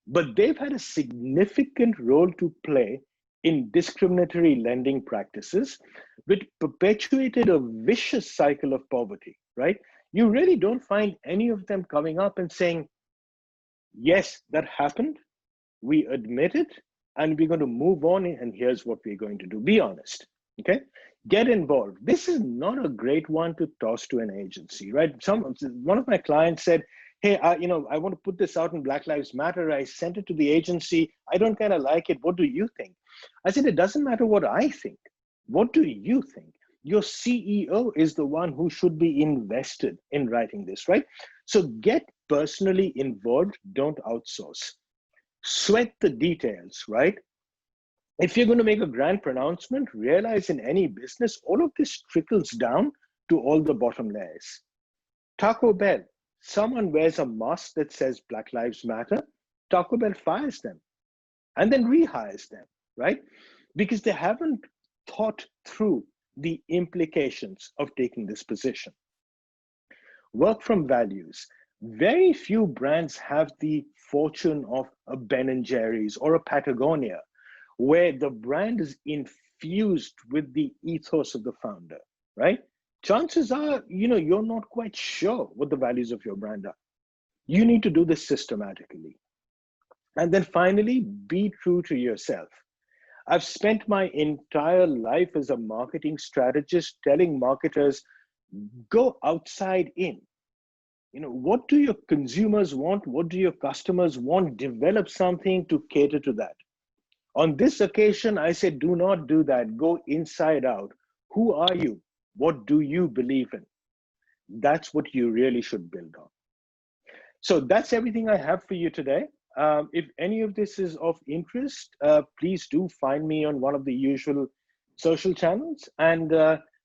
but they've had a significant role to play in discriminatory lending practices, which perpetuated a vicious cycle of poverty, right? You really don't find any of them coming up and saying, yes, that happened, we admit it, and we're going to move on, and here's what we're going to do. Be honest, okay? Get involved. This is not a great one to toss to an agency, right? One of my clients said, hey, I want to put this out in Black Lives Matter. I sent it to the agency. I don't kind of like it. What do you think? I said, it doesn't matter what I think. What do you think? Your CEO is the one who should be invested in writing this, right? So get personally involved. Don't outsource. Sweat the details, right? If you're going to make a grand pronouncement, realize in any business, all of this trickles down to all the bottom layers. Taco Bell, someone wears a mask that says Black Lives Matter, Taco Bell fires them and then rehires them, right? Because they haven't thought through the implications of taking this position. Work from values. Very few brands have the fortune of a Ben & Jerry's or a Patagonia, where the brand is infused with the ethos of the founder, right? Chances are, you're not quite sure what the values of your brand are. You need to do this systematically. And then finally, be true to yourself. I've spent my entire life as a marketing strategist telling marketers, go outside in. What do your consumers want? What do your customers want? Develop something to cater to that. On this occasion, I said, do not do that. Go inside out. Who are you? What do you believe in? That's what you really should build on. So that's everything I have for you today. If any of this is of interest, please do find me on one of the usual social channels. And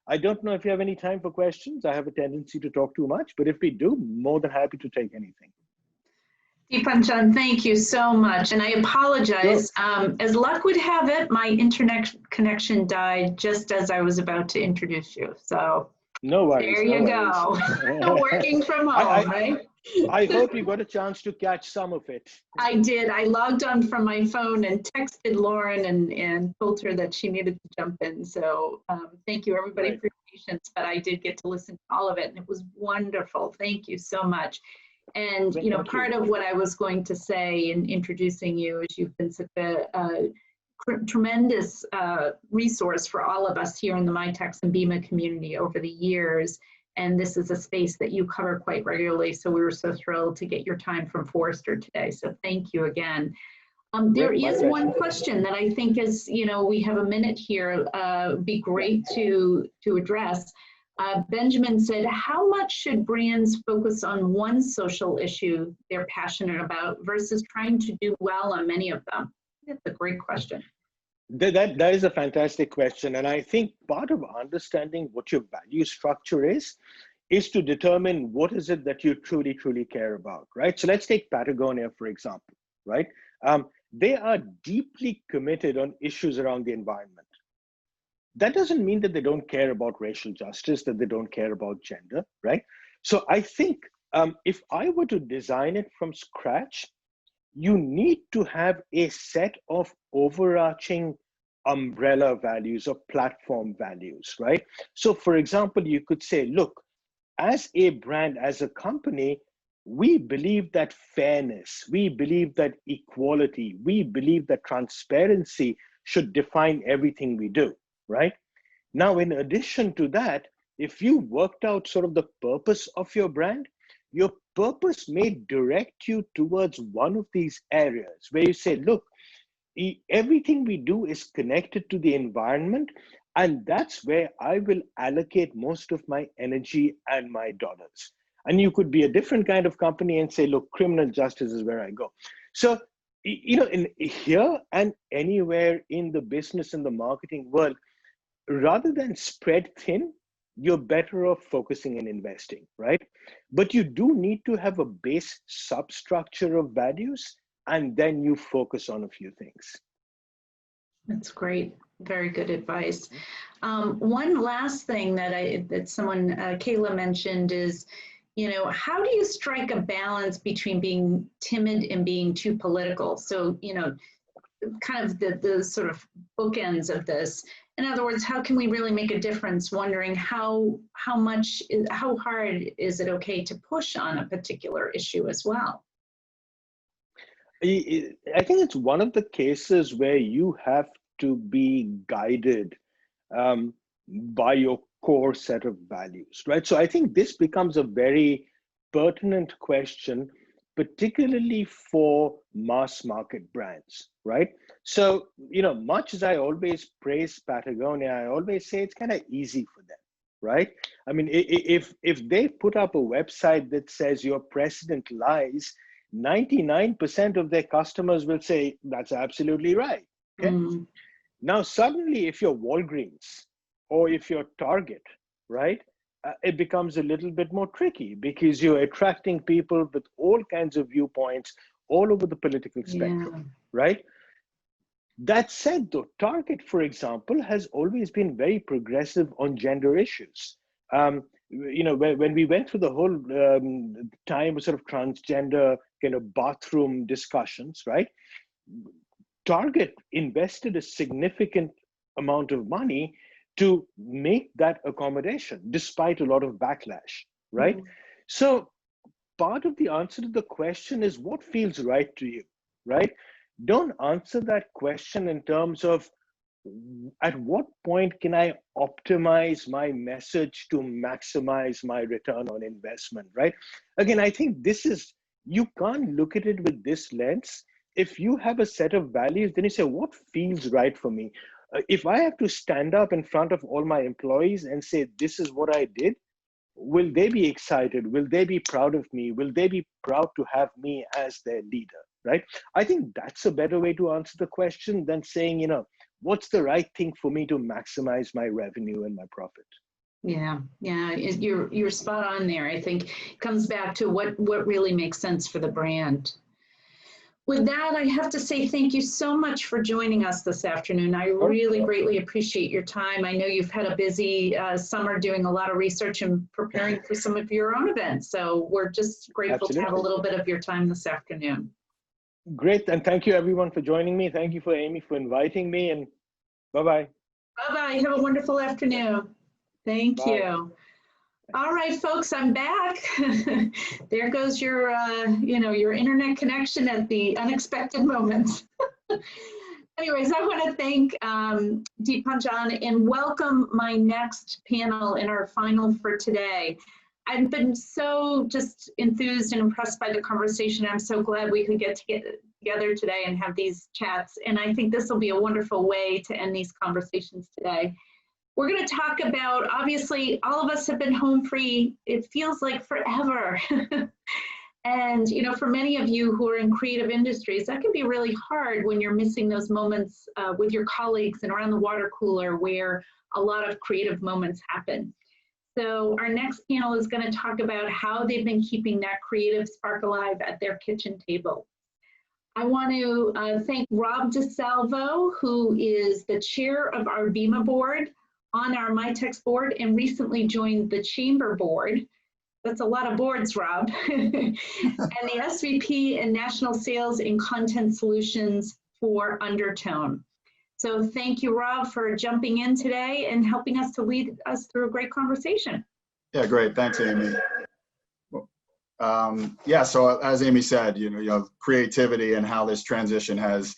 I don't know if you have any time for questions. I have a tendency to talk too much, but if we do, more than happy to take anything. Deepanchan, thank you so much. And I apologize. Sure. As luck would have it, my internet connection died just as I was about to introduce you. So no worries. There you go. Working from home, right? I hope you got a chance to catch some of it. I did. I logged on from my phone and texted Lauren and told her that she needed to jump in. So thank you everybody for your patience, but I did get to listen to all of it and it was wonderful. Thank you so much. And part of what I was going to say in introducing you is you've been such a tremendous resource for all of us here in the MyTax and BIMA community over the years. And this is a space that you cover quite regularly. So we were so thrilled to get your time from Forrester today. So thank you again. There is one question that I think is, we have a minute here, be great to address. Benjamin said, how much should brands focus on one social issue they're passionate about versus trying to do well on many of them? That's a great question. That is a fantastic question. And I think part of understanding what your value structure is to determine what is it that you truly, truly care about, right? So let's take Patagonia, for example, right? they are deeply committed on issues around the environment. That doesn't mean that they don't care about racial justice, that they don't care about gender, right? So I think if I were to design it from scratch, you need to have a set of overarching umbrella values or platform values, right? So for example, you could say, look, as a brand, as a company, we believe that fairness, we believe that equality, we believe that transparency should define everything we do, right? Now, in addition to that, if you worked out sort of the purpose of your brand, your purpose may direct you towards one of these areas where you say, look, everything we do is connected to the environment, and that's where I will allocate most of my energy and my dollars. And you could be a different kind of company and say, look, criminal justice is where I go. So, in here and anywhere in the business and the marketing world, rather than spread thin, you're better off focusing and investing, right? But you do need to have a base substructure of values, and then you focus on a few things. That's great. Very good advice. One last thing that someone, Kayla, mentioned is, how do you strike a balance between being timid and being too political? So, kind of the sort of bookends of this. In other words, how can we really make a difference? Wondering how hard is it okay to push on a particular issue as well? I think it's one of the cases where you have to be guided by your core set of values, right? So I think this becomes a very pertinent question, particularly for mass market brands, right? So, much as I always praise Patagonia, I always say it's kind of easy for them, right? I mean, if they put up a website that says your president lies, 99% of their customers will say, that's absolutely right, okay? Mm. Now, suddenly, if you're Walgreens or if you're Target, right, it becomes a little bit more tricky because you're attracting people with all kinds of viewpoints all over the political spectrum, right? That said, though, Target, for example, has always been very progressive on gender issues. When we went through the whole time of sort of transgender kind of bathroom discussions, right? Target invested a significant amount of money to make that accommodation, despite a lot of backlash, right? Mm-hmm. So part of the answer to the question is what feels right to you, right? Don't answer that question in terms of at what point can I optimize my message to maximize my return on investment, right? Again, I think you can't look at it with this lens. If you have a set of values, then you say, what feels right for me? If I have to stand up in front of all my employees and say, this is what I did, will they be excited? Will they be proud of me? Will they be proud to have me as their leader, right? I think that's a better way to answer the question than saying, what's the right thing for me to maximize my revenue and my profit? Yeah, you're spot on there. I think it comes back to what really makes sense for the brand. With that, I have to say thank you so much for joining us this afternoon. I really greatly appreciate your time. I know you've had a busy summer doing a lot of research and preparing for some of your own events. So we're just grateful to have a little bit of your time this afternoon. Great, and thank you everyone for joining me. Thank you for Amy for inviting me, and bye-bye. Bye-bye, have a wonderful afternoon. Thank you. All right, folks, I'm back. There goes your, your internet connection at the unexpected moments. Anyways, I want to thank Deepanjan and welcome my next panel in our final for today. I've been so just enthused and impressed by the conversation. I'm so glad we could get together today and have these chats. And I think this will be a wonderful way to end these conversations today. We're going to talk about, obviously, all of us have been home free. It feels like forever. And, for many of you who are in creative industries, that can be really hard when you're missing those moments with your colleagues and around the water cooler where a lot of creative moments happen. So our next panel is going to talk about how they've been keeping that creative spark alive at their kitchen table. I want to thank Rob DeSalvo, who is the chair of our VEMA board on our MyTex board and recently joined the chamber board. That's a lot of boards, Rob. And the SVP in National Sales and Content Solutions for Undertone. So thank you, Rob, for jumping in today and helping us to lead us through a great conversation. Yeah, great. Thanks, Amy. Yeah, so as Amy said, creativity and how this transition has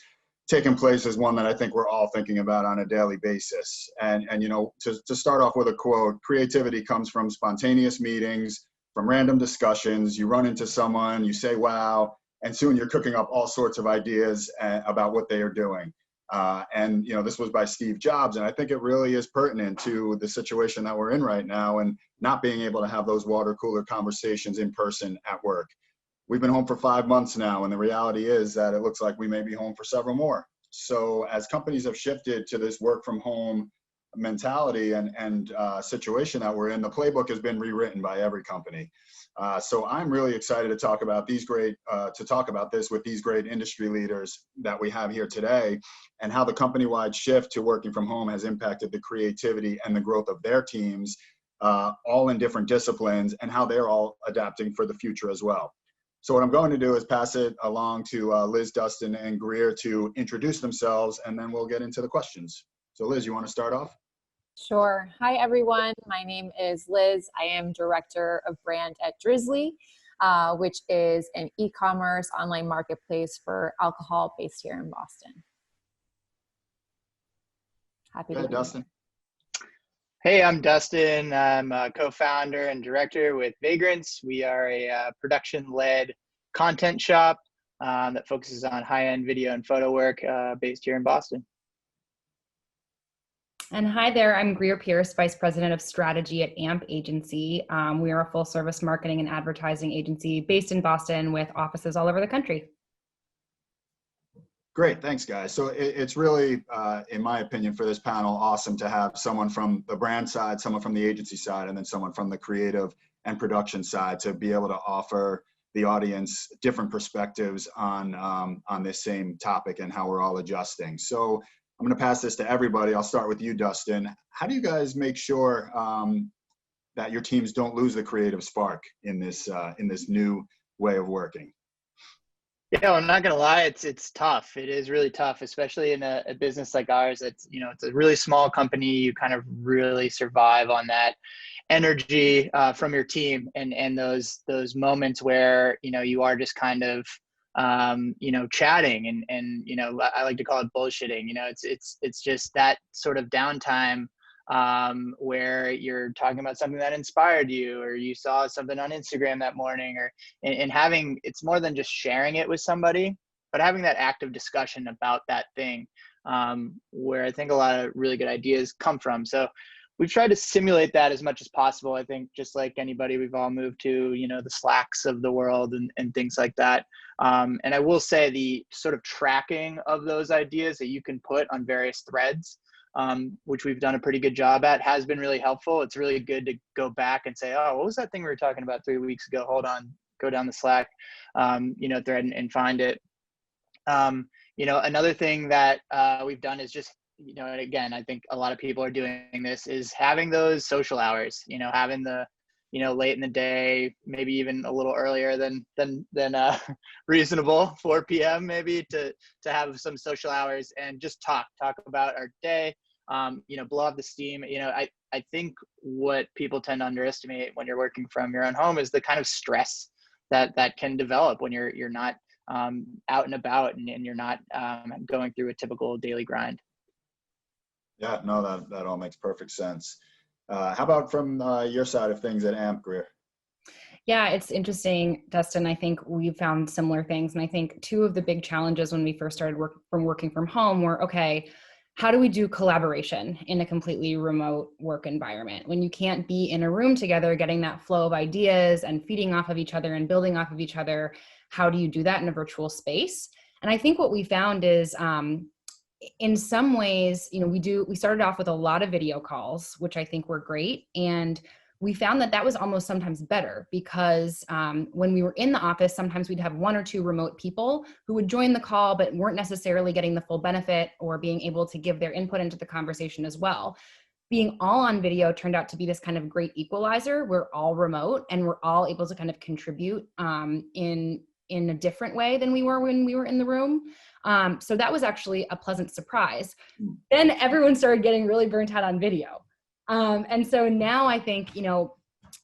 taken place is one that I think we're all thinking about on a daily basis. And to start off with a quote, creativity comes from spontaneous meetings, from random discussions. You run into someone, you say, wow, and soon you're cooking up all sorts of ideas about what they are doing. And this was by Steve Jobs, and I think it really is pertinent to the situation that we're in right now and not being able to have those water cooler conversations in person at work. We've been home for 5 months now, and the reality is that it looks like we may be home for several more. So as companies have shifted to this work from home mentality and situation that we're in, the playbook has been rewritten by every company. So I'm really excited to talk about this with these great industry leaders that we have here today, and how the company-wide shift to working from home has impacted the creativity and the growth of their teams, all in different disciplines, and how they're all adapting for the future as well. So what I'm going to do is pass it along to Liz, Dustin, and Greer to introduce themselves, and then we'll get into the questions. So Liz, you want to start off? Sure. Hi, everyone. My name is Liz. I am Director of Brand at Drizzly, which is an e-commerce online marketplace for alcohol based here in Boston. Happy to be Dustin. Hey, I'm Dustin. I'm a co-founder and director with Vagrants. We are a production-led content shop that focuses on high-end video and photo work based here in Boston. And hi there, I'm Greer Pierce, Vice President of Strategy at AMP Agency. We are a full service marketing and advertising agency based in Boston with offices all over the country. Great, thanks guys. So it's really, in my opinion, for this panel, awesome to have someone from the brand side, someone from the agency side, and then someone from the creative and production side to be able to offer the audience different perspectives on this same topic and how we're all adjusting. So I'm going to pass this to everybody. I'll start with you, Dustin. How do you guys make sure that your teams don't lose the creative spark in this new way of working? Yeah, I'm not gonna lie, it's tough. It is really tough, especially in a business like ours. It's it's a really small company. You kind of really survive on that energy from your team and those moments where you are just kind of chatting and I like to call it bullshitting. It's just that sort of downtime where you're talking about something that inspired you, or you saw something on Instagram that morning, and having, it's more than just sharing it with somebody, but having that active discussion about that thing, where I think a lot of really good ideas come from. So we've tried to simulate that as much as possible. I think just like anybody, we've all moved to, the Slacks of the world and things like that. And I will say the sort of tracking of those ideas that you can put on various threads, which we've done a pretty good job at, has been really helpful. It's really good to go back and say, oh, what was that thing we were talking about 3 weeks ago? Hold on, go down the Slack, thread and find it. Another thing that we've done is just, and again, I think a lot of people are doing this, is having those social hours, having the, late in the day, maybe even a little earlier than reasonable, 4 p.m. maybe, to have some social hours and just talk about our day, blow off the steam. I think what people tend to underestimate when you're working from your own home is the kind of stress that can develop when you're not out and about and you're not going through a typical daily grind. Yeah, no, that all makes perfect sense. How about from your side of things at AMP, Greer? Yeah, it's interesting, Dustin. I think we've found similar things. And I think two of the big challenges when we first started working from home were, okay, how do we do collaboration in a completely remote work environment? When you can't be in a room together, getting that flow of ideas and feeding off of each other and building off of each other, how do you do that in a virtual space? And I think what we found is, in some ways, we started off with a lot of video calls, which I think were great. And we found that that was almost sometimes better because when we were in the office, sometimes we'd have 1 or 2 remote people who would join the call, but weren't necessarily getting the full benefit or being able to give their input into the conversation as well. Being all on video turned out to be this kind of great equalizer. We're all remote and we're all able to kind of contribute in a different way than we were when we were in the room. So that was actually a pleasant surprise. Then everyone started getting really burnt out on video. And so now I think, you know,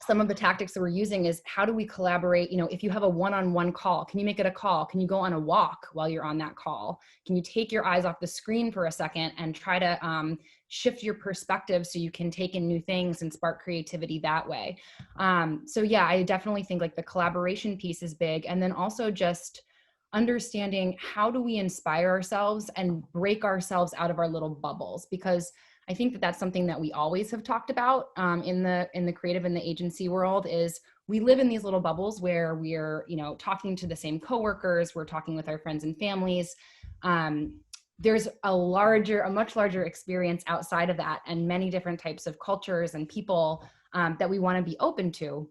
some of the tactics that we're using is how do we collaborate? You know, if you have a one-on-one call, can you make it a call? Can you go on a walk while you're on that call? Can you take your eyes off the screen for a second and try to shift your perspective so you can take in new things and spark creativity that way? So yeah, I definitely think like the collaboration piece is big. And then also just understanding how do we inspire ourselves and break ourselves out of our little bubbles, because I think that that's something that we always have talked about in the creative and the agency world is we live in these little bubbles where we're, you know, talking to the same coworkers, we're talking with our friends and families. There's a much larger experience outside of that and many different types of cultures and people that we want to be open to.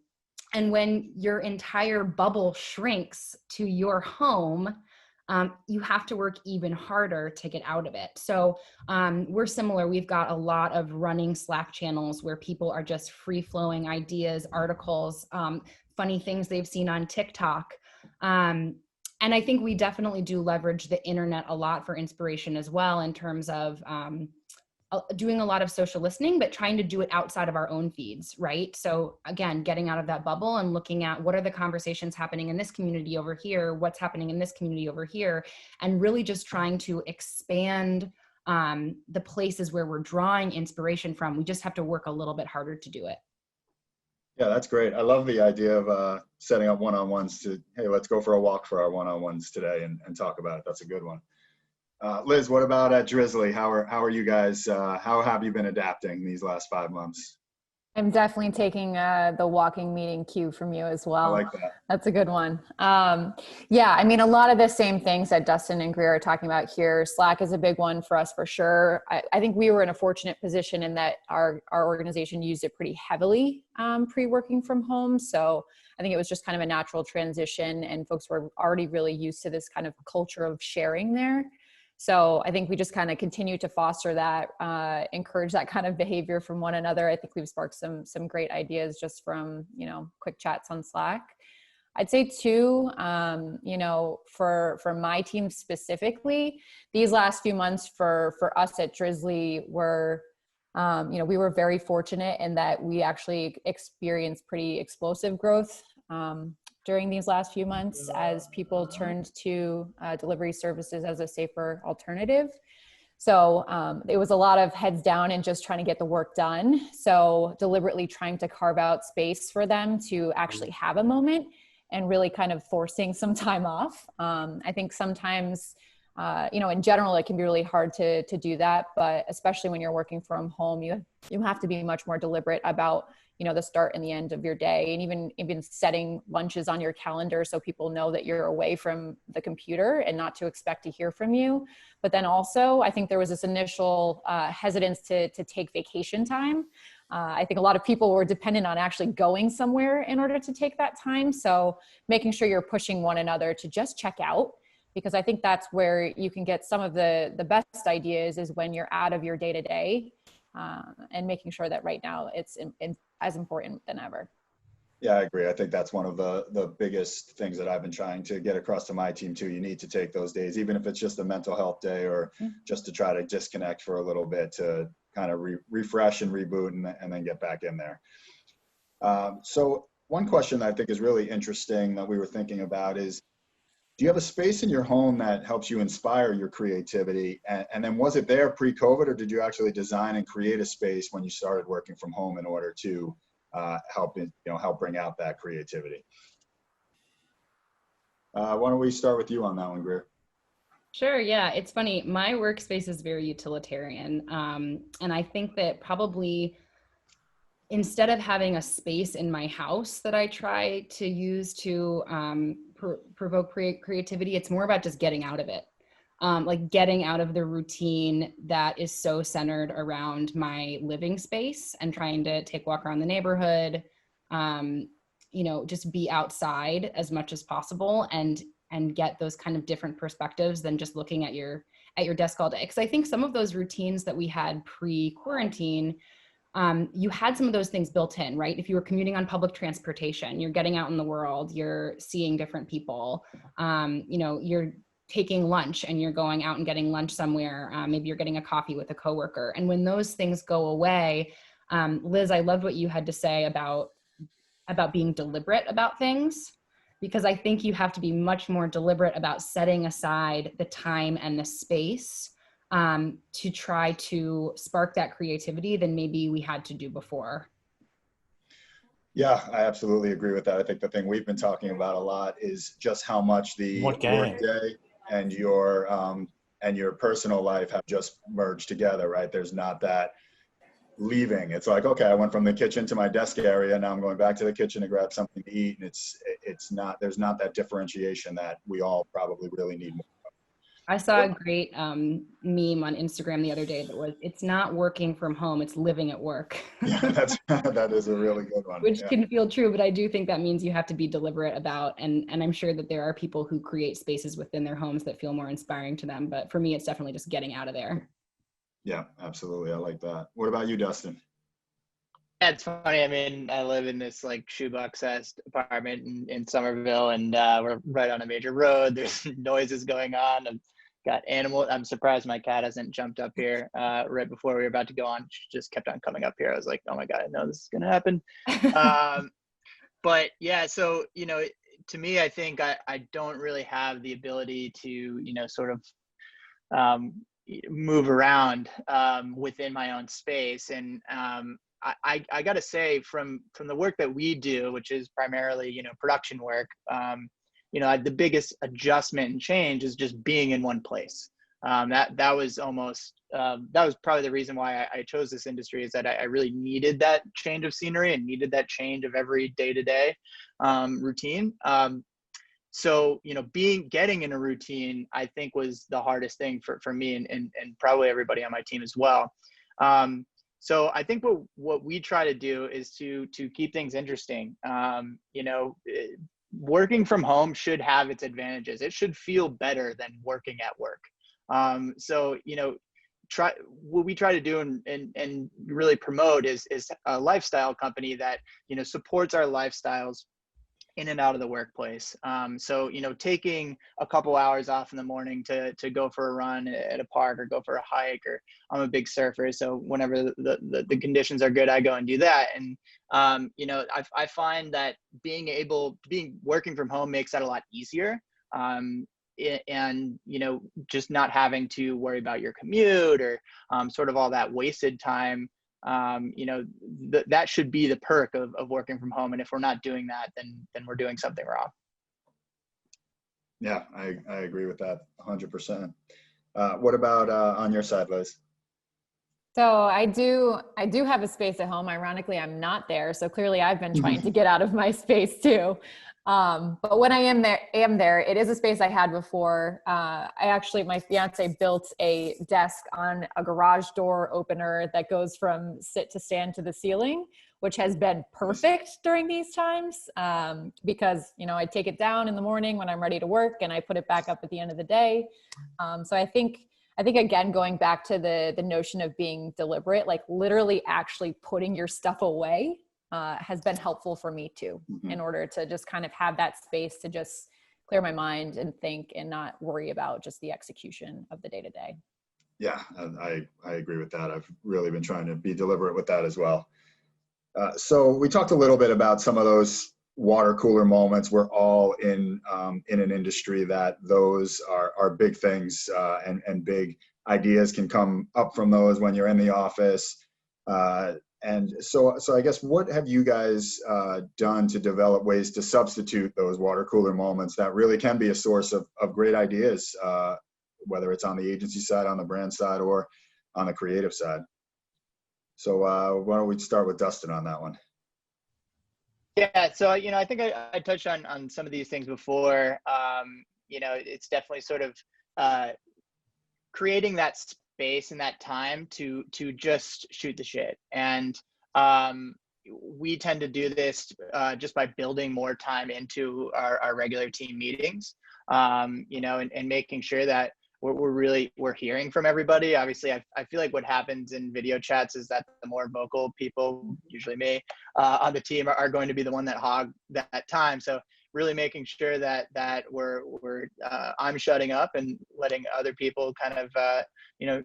And when your entire bubble shrinks to your home, you have to work even harder to get out of it. So we're similar. We've got a lot of running Slack channels where people are just free flowing ideas, articles, funny things they've seen on TikTok. And I think we definitely do leverage the internet a lot for inspiration as well in terms of doing a lot of social listening, but trying to do it outside of our own feeds, right? So again, getting out of that bubble and looking at what are the conversations happening in this community over here, what's happening in this community over here, and really just trying to expand the places where we're drawing inspiration from. We just have to work a little bit harder to do it. Yeah, that's great. I love the idea of setting up one-on-ones to, hey, let's go for a walk for our one-on-ones today and talk about it. That's a good one. Liz, what about at Drizzly? How are you guys, how have you been adapting these last 5 months? I'm definitely taking the walking meeting cue from you as well. I like that. That's a good one. Yeah, I mean, a lot of the same things that Dustin and Greer are talking about here. Slack is a big one for us for sure. I think we were in a fortunate position in that our organization used it pretty heavily pre-working from home. So I think it was just kind of a natural transition and folks were already really used to this kind of culture of sharing there. So I think we just kind of continue to foster that, encourage that kind of behavior from one another. I think we've sparked some great ideas just from, you know, quick chats on Slack. I'd say too, you know, for my team specifically, these last few months for us at Drizzly were, you know, we were very fortunate in that we actually experienced pretty explosive growth during these last few months as people turned to delivery services as a safer alternative. So it was a lot of heads down and just trying to get the work done. So deliberately trying to carve out space for them to actually have a moment and really kind of forcing some time off. I think sometimes, you know, in general, it can be really hard to do that, but especially when you're working from home, you have to be much more deliberate about, you know, the start and the end of your day, and even setting lunches on your calendar so people know that you're away from the computer and not to expect to hear from you. But then also, I think there was this initial hesitance to take vacation time. I think a lot of people were dependent on actually going somewhere in order to take that time. So making sure you're pushing one another to just check out, because I think that's where you can get some of the best ideas is when you're out of your day-to-day, and making sure that right now it's as important than ever. Yeah, I agree. I think that's one of the biggest things that I've been trying to get across to my team too. You need to take those days, even if it's just a mental health day or just to try to disconnect for a little bit to kind of refresh and reboot and then get back in there. So one question that I think is really interesting that we were thinking about is, do you have a space in your home that helps you inspire your creativity? And then was it there pre-COVID, or did you actually design and create a space when you started working from home in order to help bring out that creativity? Why don't we start with you on that one, Greer? Sure. Yeah, it's funny. My workspace is very utilitarian. And I think that probably instead of having a space in my house that I try to use to provoke creativity, it's more about just getting out of it. like getting out of the routine that is so centered around my living space and trying to take a walk around the neighborhood, you know, just be outside as much as possible and get those kind of different perspectives than just looking at your desk all day. Because I think some of those routines that we had pre-quarantine, you had some of those things built in, right? If you were commuting on public transportation, you're getting out in the world, you're seeing different people, you know, you're taking lunch and you're going out and getting lunch somewhere. Maybe you're getting a coffee with a coworker. And when those things go away, Liz, I loved what you had to say about being deliberate about things, because I think you have to be much more deliberate about setting aside the time and the space to try to spark that creativity than maybe we had to do before. Yeah, I absolutely agree with that. I think the thing we've been talking about a lot is just how much the work day and your personal life have just merged together, right? There's not that leaving. It's like, okay, I went from the kitchen to my desk area. Now I'm going back to the kitchen to grab something to eat. And there's not that differentiation that we all probably really need more. I saw a great meme on Instagram the other day that was, it's not working from home, it's living at work. Yeah, that is a really good one. Which can feel true, but I do think that means you have to be deliberate about, and I'm sure that there are people who create spaces within their homes that feel more inspiring to them. But for me, it's definitely just getting out of there. Yeah, absolutely. I like that. What about you, Dustin? Yeah, it's funny. I mean, I live in this like shoebox-sized apartment in Somerville, and we're right on a major road. There's noises going on. I've got animals. I'm surprised my cat hasn't jumped up here right before we were about to go on. She just kept on coming up here. I was like, oh my God, I know this is going to happen. But yeah, so, you know, to me, I think I don't really have the ability to, you know, sort of move around within my own space. And I got to say, from the work that we do, which is primarily, you know, production work, you know, the biggest adjustment and change is just being in one place. That was almost, that was probably the reason why I chose this industry, is that I really needed that change of scenery and needed that change of every day-to-day routine. So, you know, getting in a routine, I think, was the hardest thing for me and probably everybody on my team as well. So I think what we try to do is to keep things interesting. You know, working from home should have its advantages. It should feel better than working at work. So, you know, what we try to do and really promote is a lifestyle company that, you know, supports our lifestyles in and out of the workplace. So, you know, taking a couple hours off in the morning to go for a run at a park or go for a hike, or I'm a big surfer, so whenever the conditions are good, I go and do that. And, you know, I find that working from home makes that a lot easier. And, you know, just not having to worry about your commute or sort of all that wasted time. You know, that should be the perk of working from home. And if we're not doing that, then we're doing something wrong. Yeah, I agree with that 100%. What about on your side, Liz? So I do have a space at home. Ironically, I'm not there. So clearly I've been trying to get out of my space too. But when I am there, it is a space I had before. My fiance built a desk on a garage door opener that goes from sit to stand to the ceiling, which has been perfect during these times. Because, you know, I take it down in the morning when I'm ready to work and I put it back up at the end of the day. So I think again, going back to the notion of being deliberate, like literally actually putting your stuff away, has been helpful for me too, in order to just kind of have that space to just clear my mind and think and not worry about just the execution of the day-to-day. Yeah, I agree with that. I've really been trying to be deliberate with that as well. So we talked a little bit about some of those water cooler moments. We're all in an industry that those are big things, and big ideas can come up from those when you're in the office. And so I guess, what have you guys done to develop ways to substitute those water cooler moments that really can be a source of great ideas, whether it's on the agency side, on the brand side, or on the creative side? So why don't we start with Dustin on that one? Yeah, so, you know, I think I touched on some of these things before. You know, it's definitely sort of creating that space and that time to just shoot the shit. And we tend to do this just by building more time into our regular team meetings, you know, and making sure that we're hearing from everybody. Obviously, I feel like what happens in video chats is that the more vocal people, usually me, on the team are going to be the one that hog that time. So really making sure that I'm shutting up and letting other people kind of you know,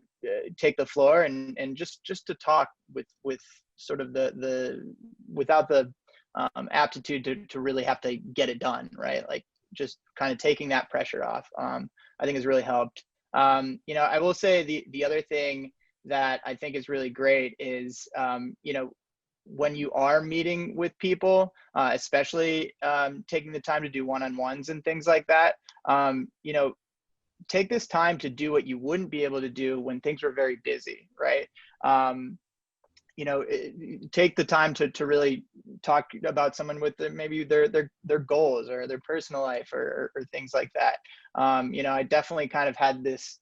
take the floor and just to talk with sort of without the aptitude to really have to get it done, right? Like just kind of taking that pressure off, I think has really helped. You know, I will say the other thing that I think is really great is, you know, when you are meeting with people, especially taking the time to do one-on-ones and things like that, you know, take this time to do what you wouldn't be able to do when things were very busy, right? You know, take the time to really talk about someone with maybe their goals or their personal life or things like that. You know, I definitely kind of had this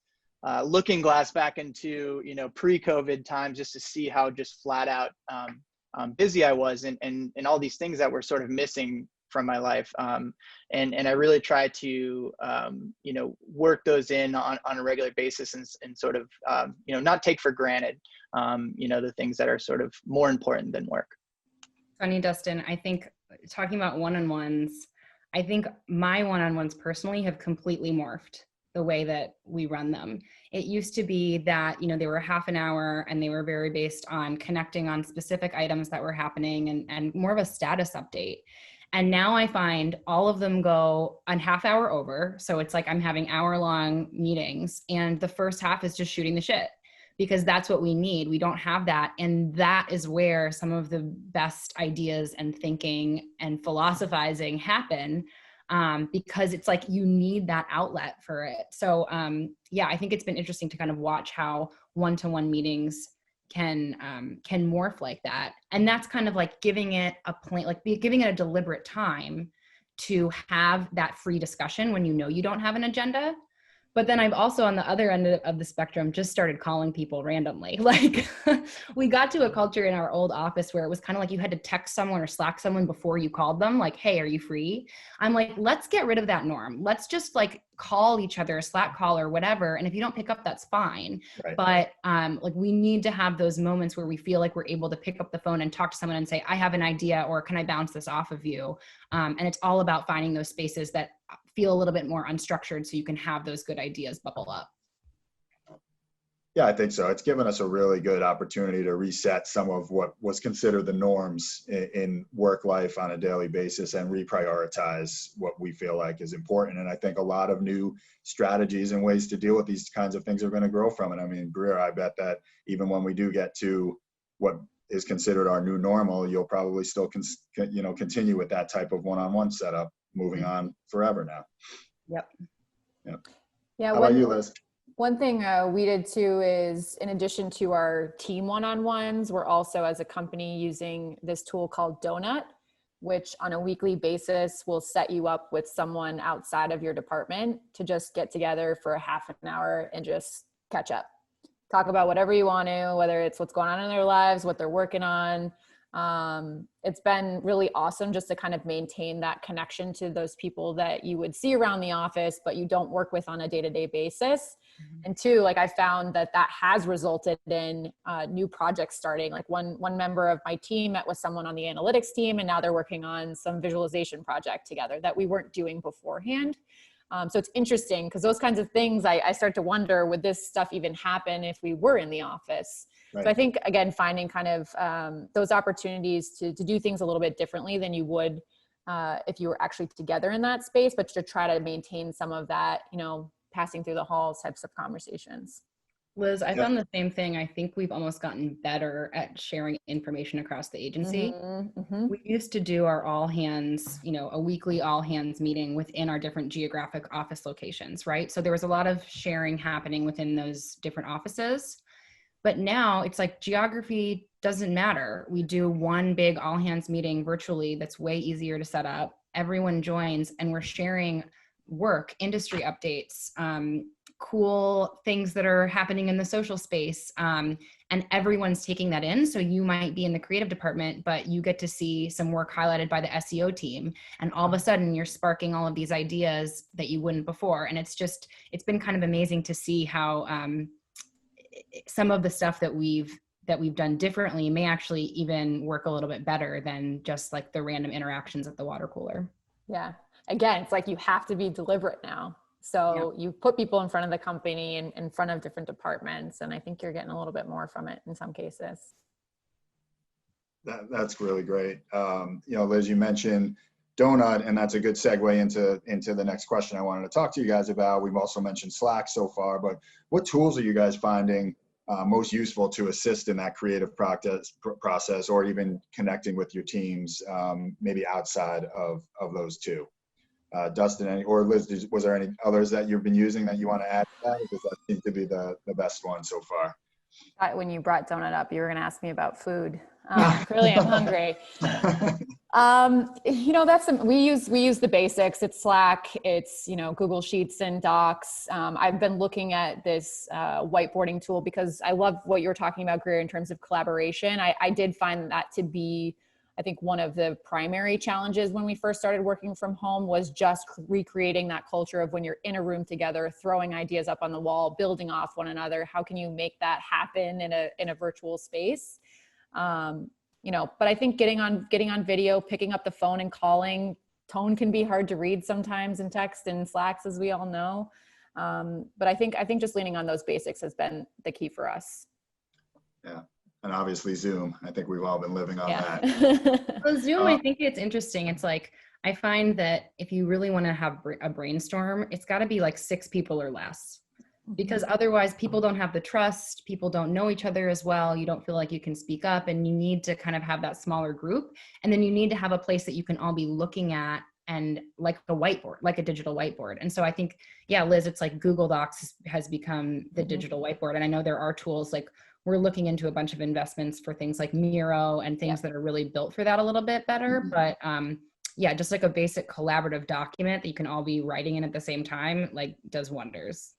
looking glass back into, you know, pre-COVID times just to see how just flat out busy I was and all these things that were sort of missing from my life. And I really try to, you know, work those in on a regular basis and sort of, you know, not take for granted, you know, the things that are sort of more important than work. Funny, Dustin, I think talking about one-on-ones, I think my one-on-ones personally have completely morphed the way that we run them. It used to be that, you know, they were half an hour and they were very based on connecting on specific items that were happening and more of a status update. And now I find all of them go a half hour over. So it's like I'm having hour-long meetings and the first half is just shooting the shit because that's what we need. We don't have that. And that is where some of the best ideas and thinking and philosophizing happen, because it's like you need that outlet for it. So yeah, I think it's been interesting to kind of watch how one-to-one meetings can morph like that. And that's kind of like giving it a plan, like giving it a deliberate time to have that free discussion when you know you don't have an agenda. But then I've also on the other end of the spectrum just started calling people randomly. Like we got to a culture in our old office where it was kind of like you had to text someone or Slack someone before you called them, like, hey, are you free? I'm like, let's get rid of that norm. Let's just like call each other, a Slack call or whatever. And if you don't pick up, that's fine. Right. But like we need to have those moments where we feel like we're able to pick up the phone and talk to someone and say, I have an idea, or can I bounce this off of you? And it's all about finding those spaces that feel a little bit more unstructured so you can have those good ideas bubble up. Yeah, I think so. It's given us a really good opportunity to reset some of what was considered the norms in work life on a daily basis and reprioritize what we feel like is important. And I think a lot of new strategies and ways to deal with these kinds of things are going to grow from it. I mean, Greer, I bet that even when we do get to what is considered our new normal, you'll probably still continue with that type of one-on-one setup moving on forever now. Yep. Yeah. How about you, Liz? One thing we did too is, in addition to our team one-on-ones, we're also as a company using this tool called Donut, which on a weekly basis will set you up with someone outside of your department to just get together for a half an hour and just catch up. Talk about whatever you want to, whether it's what's going on in their lives, what they're working on. It's been really awesome just to kind of maintain that connection to those people that you would see around the office, but you don't work with on a day-to-day basis. Mm-hmm. And two, like I found that has resulted in new projects starting. Like one member of my team met with someone on the analytics team, and now they're working on some visualization project together that we weren't doing beforehand. So it's interesting because those kinds of things, I start to wonder, would this stuff even happen if we were in the office? Right. So I think, again, finding kind of those opportunities to do things a little bit differently than you would if you were actually together in that space, but to try to maintain some of that, you know, passing through the halls types of conversations. Liz, I found the same thing. I think we've almost gotten better at sharing information across the agency. Mm-hmm, mm-hmm. We used to do our all hands, you know, a weekly all hands meeting within our different geographic office locations, right? So there was a lot of sharing happening within those different offices. But now it's like geography doesn't matter. We do one big all hands meeting virtually that's way easier to set up. Everyone joins and we're sharing work, industry updates, cool things that are happening in the social space. And everyone's taking that in. So you might be in the creative department, but you get to see some work highlighted by the SEO team. And all of a sudden you're sparking all of these ideas that you wouldn't before. And it's been kind of amazing to see how some of the stuff that we've done differently may actually even work a little bit better than just like the random interactions at the water cooler. Yeah. Again, it's like you have to be deliberate now. So you put people in front of the company and in front of different departments. And I think you're getting a little bit more from it in some cases. That's really great. Liz, you mentioned Donut, and that's a good segue into the next question I wanted to talk to you guys about. We've also mentioned Slack so far, but what tools are you guys finding most useful to assist in that creative process or even connecting with your teams, maybe outside of those two? Dustin, or Liz, was there any others that you've been using that you want to add to that? Because that seems to be the best one so far. When you brought Donut up, you were going to ask me about food. Clearly I'm hungry. We use the basics. It's Slack, it's, Google Sheets and Docs. I've been looking at this whiteboarding tool because I love what you were talking about, Greer, in terms of collaboration. I did find that to be, I think, one of the primary challenges when we first started working from home was just recreating that culture of when you're in a room together, throwing ideas up on the wall, building off one another. How can you make that happen in a virtual space? But I think getting on video, picking up the phone and calling, tone can be hard to read sometimes in text and Slacks, as we all know. But I think just leaning on those basics has been the key for us. Yeah. And obviously Zoom. I think we've all been living on that. Well, Zoom, I think it's interesting. It's like, I find that if you really want to have a brainstorm, it's got to be like 6 people or less. Because otherwise people don't have the trust, people don't know each other as well, you don't feel like you can speak up, and you need to kind of have that smaller group. And then you need to have a place that you can all be looking at, and like a whiteboard, like a digital whiteboard. And so I think, Liz, it's like Google Docs has become the digital whiteboard. And I know there are tools, like we're looking into a bunch of investments for things like Miro and things that are really built for that a little bit better. But just like a basic collaborative document that you can all be writing in at the same time, like does wonders.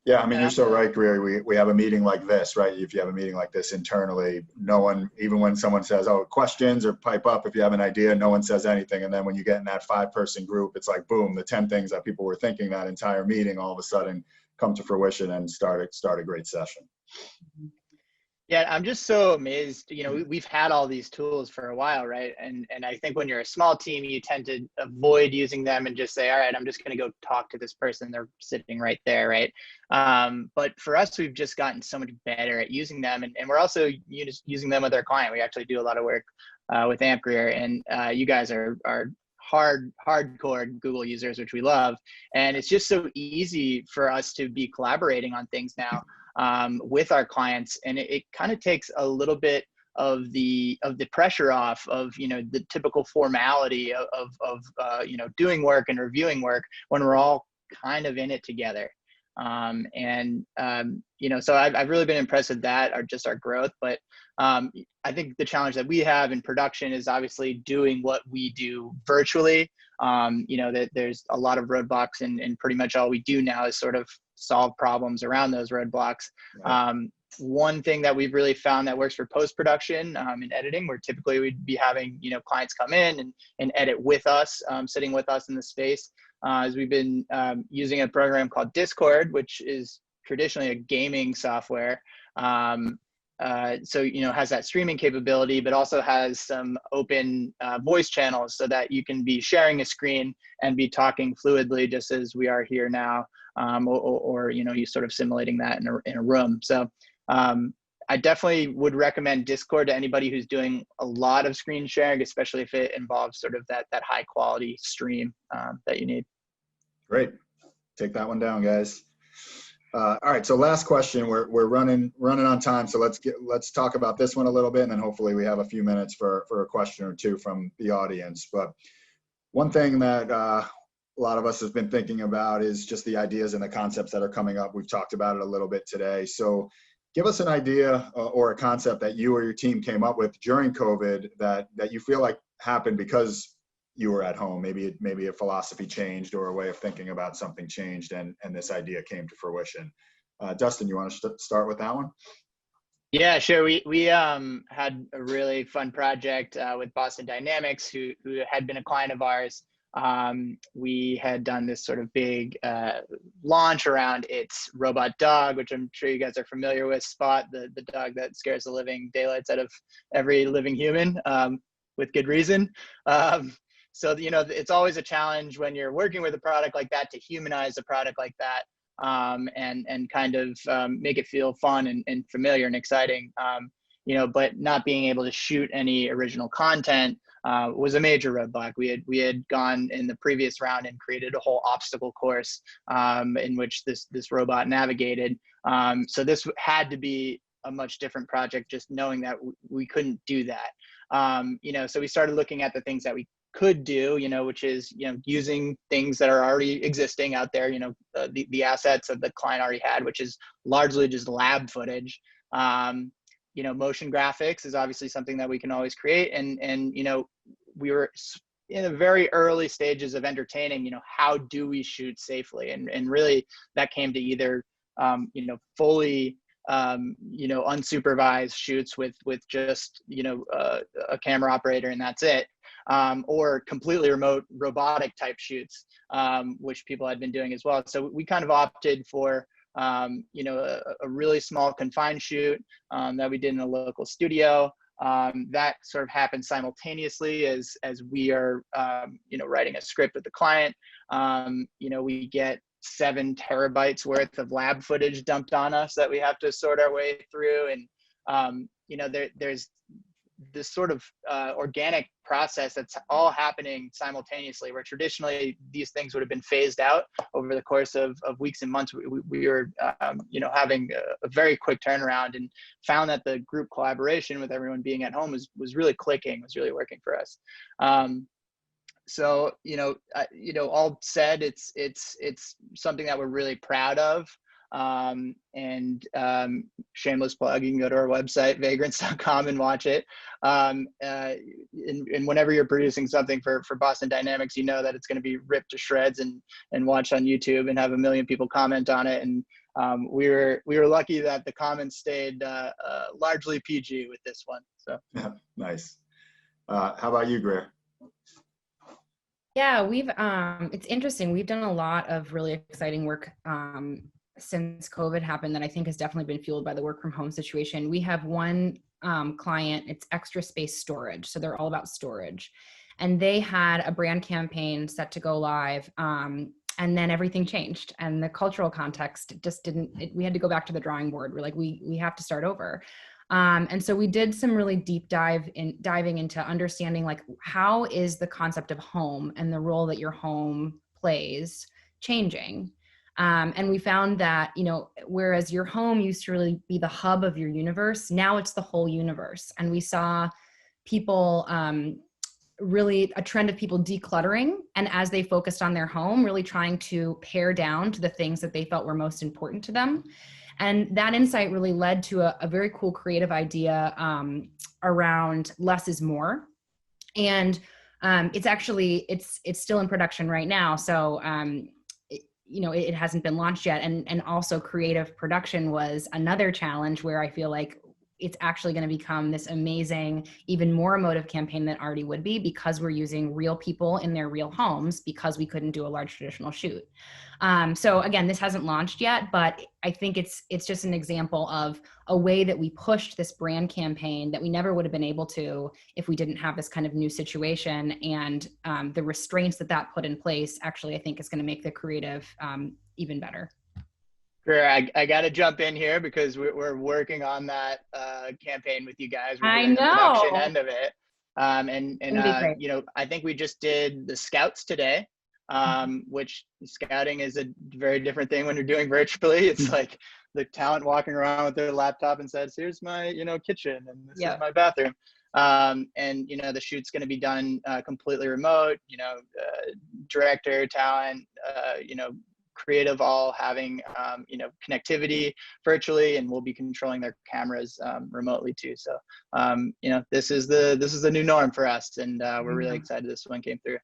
Yeah, I mean, you're so right, Greer. We have a meeting like this, right? If you have a meeting like this internally, no one, even when someone says, oh, questions or pipe up if you have an idea, no one says anything. And then when you get in that 5-person group, it's like, boom, the 10 things that people were thinking that entire meeting all of a sudden come to fruition and start a great session. Yeah, I'm just so amazed. We've had all these tools for a while, right? And I think when you're a small team, you tend to avoid using them and just say, all right, I'm just going to go talk to this person. They're sitting right there, right? But for us, we've just gotten so much better at using them. And we're also using them with our client. We actually do a lot of work with AmpGreer, and you guys are hardcore Google users, which we love. And it's just so easy for us to be collaborating on things now. With our clients, and it kind of takes a little bit of the pressure off of the typical formality of doing work and reviewing work when we're all kind of in it together. So I've really been impressed with that, or just our growth. But I think the challenge that we have in production is obviously doing what we do virtually. That there's a lot of roadblocks, and pretty much all we do now is sort of solve problems around those roadblocks. Right. One thing that we've really found that works for post-production and editing, where typically we'd be having clients come in and edit with us, sitting with us in the space, is we've been using a program called Discord, which is traditionally a gaming software. Has that streaming capability, but also has some open voice channels so that you can be sharing a screen and be talking fluidly, just as we are here now, or you sort of simulating that in a room. So I definitely would recommend Discord to anybody who's doing a lot of screen sharing, especially if it involves sort of that high quality stream that you need. Great, take that one down, guys. All right, so last question. We're running on time, so let's talk about this one a little bit, and then hopefully we have a few minutes for a question or two from the audience. But one thing that a lot of us have been thinking about is just the ideas and the concepts that are coming up. We've talked about it a little bit today. So give us an idea or a concept that you or your team came up with during COVID that you feel like happened because you were at home? Maybe a philosophy changed or a way of thinking about something changed, and this idea came to fruition. Dustin, you want to start with that one? Yeah, sure. We had a really fun project with Boston Dynamics, who had been a client of ours. We had done this sort of big launch around its robot dog, which I'm sure you guys are familiar with, Spot, the dog that scares the living daylights out of every living human, with good reason. So, you know, it's always a challenge when you're working with a product like that to humanize a product like that, and kind of make it feel fun and familiar and exciting. You know, but not being able to shoot any original content was a major roadblock. We had gone in the previous round and created a whole obstacle course in which this robot navigated. So this had to be a much different project, just knowing that we couldn't do that. You know, so we started looking at the things that we could do, you know, which is, you know, using things that are already existing out there, you know, the assets that the client already had, which is largely just lab footage. You know, motion graphics is obviously something that we can always create. And you know, we were in the very early stages of entertaining, you know, how do we shoot safely? And really that came to either, you know, fully, you know, unsupervised shoots with just, you know, a camera operator and that's it. Or completely remote robotic type shoots, which people had been doing as well. So we kind of opted for, you know, a really small confined shoot that we did in a local studio. That sort of happened simultaneously as we are, you know, writing a script with the client. You know, we get 7 terabytes worth of lab footage dumped on us that we have to sort our way through. And, you know, there's this sort of organic process that's all happening simultaneously, where traditionally these things would have been phased out over the course of weeks and months. We were, you know, having a very quick turnaround, and found that the group collaboration with everyone being at home was really clicking, was really working for us. So, you know, all said, it's something that we're really proud of. Shameless plug, you can go to our website, vagrants.com, and watch it. And whenever you're producing something for Boston Dynamics, you know that it's going to be ripped to shreds and watched on YouTube and have 1 million people comment on it. And we were lucky that the comments stayed largely PG with this one. So yeah, nice. How about you, Greer? Yeah, we've it's interesting. We've done a lot of really exciting work since COVID happened that I think has definitely been fueled by the work from home situation. We have one client, it's Extra Space Storage. So they're all about storage. And they had a brand campaign set to go live. And then everything changed, and the cultural context just didn't, we had to go back to the drawing board. We're like, we have to start over. And so we did some really deep diving into understanding, like, how is the concept of home and the role that your home plays changing? And we found that, you know, whereas your home used to really be the hub of your universe, now it's the whole universe. And we saw people, really a trend of people decluttering, and as they focused on their home, really trying to pare down to the things that they felt were most important to them. And that insight really led to a very cool creative idea around less is more. And it's still in production right now. So, you know, it hasn't been launched yet. And also creative production was another challenge, where I feel like it's actually going to become this amazing, even more emotive campaign than already would be, because we're using real people in their real homes, because we couldn't do a large traditional shoot. So again, this hasn't launched yet, but I think it's just an example of a way that we pushed this brand campaign that we never would have been able to if we didn't have this kind of new situation. And the restraints that put in place, actually, I think is going to make the creative even better. Sure, I got to jump in here because we're working on that campaign with you guys. We're doing the production end of it. You know, I think we just did the Scouts today, which scouting is a very different thing when you're doing virtually. It's like the talent walking around with their laptop and says, "Here's my, you know, kitchen, and this is my bathroom." And you know, the shoot's going to be done completely remote. You know, director, talent, you know, creative all having, you know, connectivity virtually, and we'll be controlling their cameras remotely too. So, you know, this is the new norm for us, and we're really excited this one came through.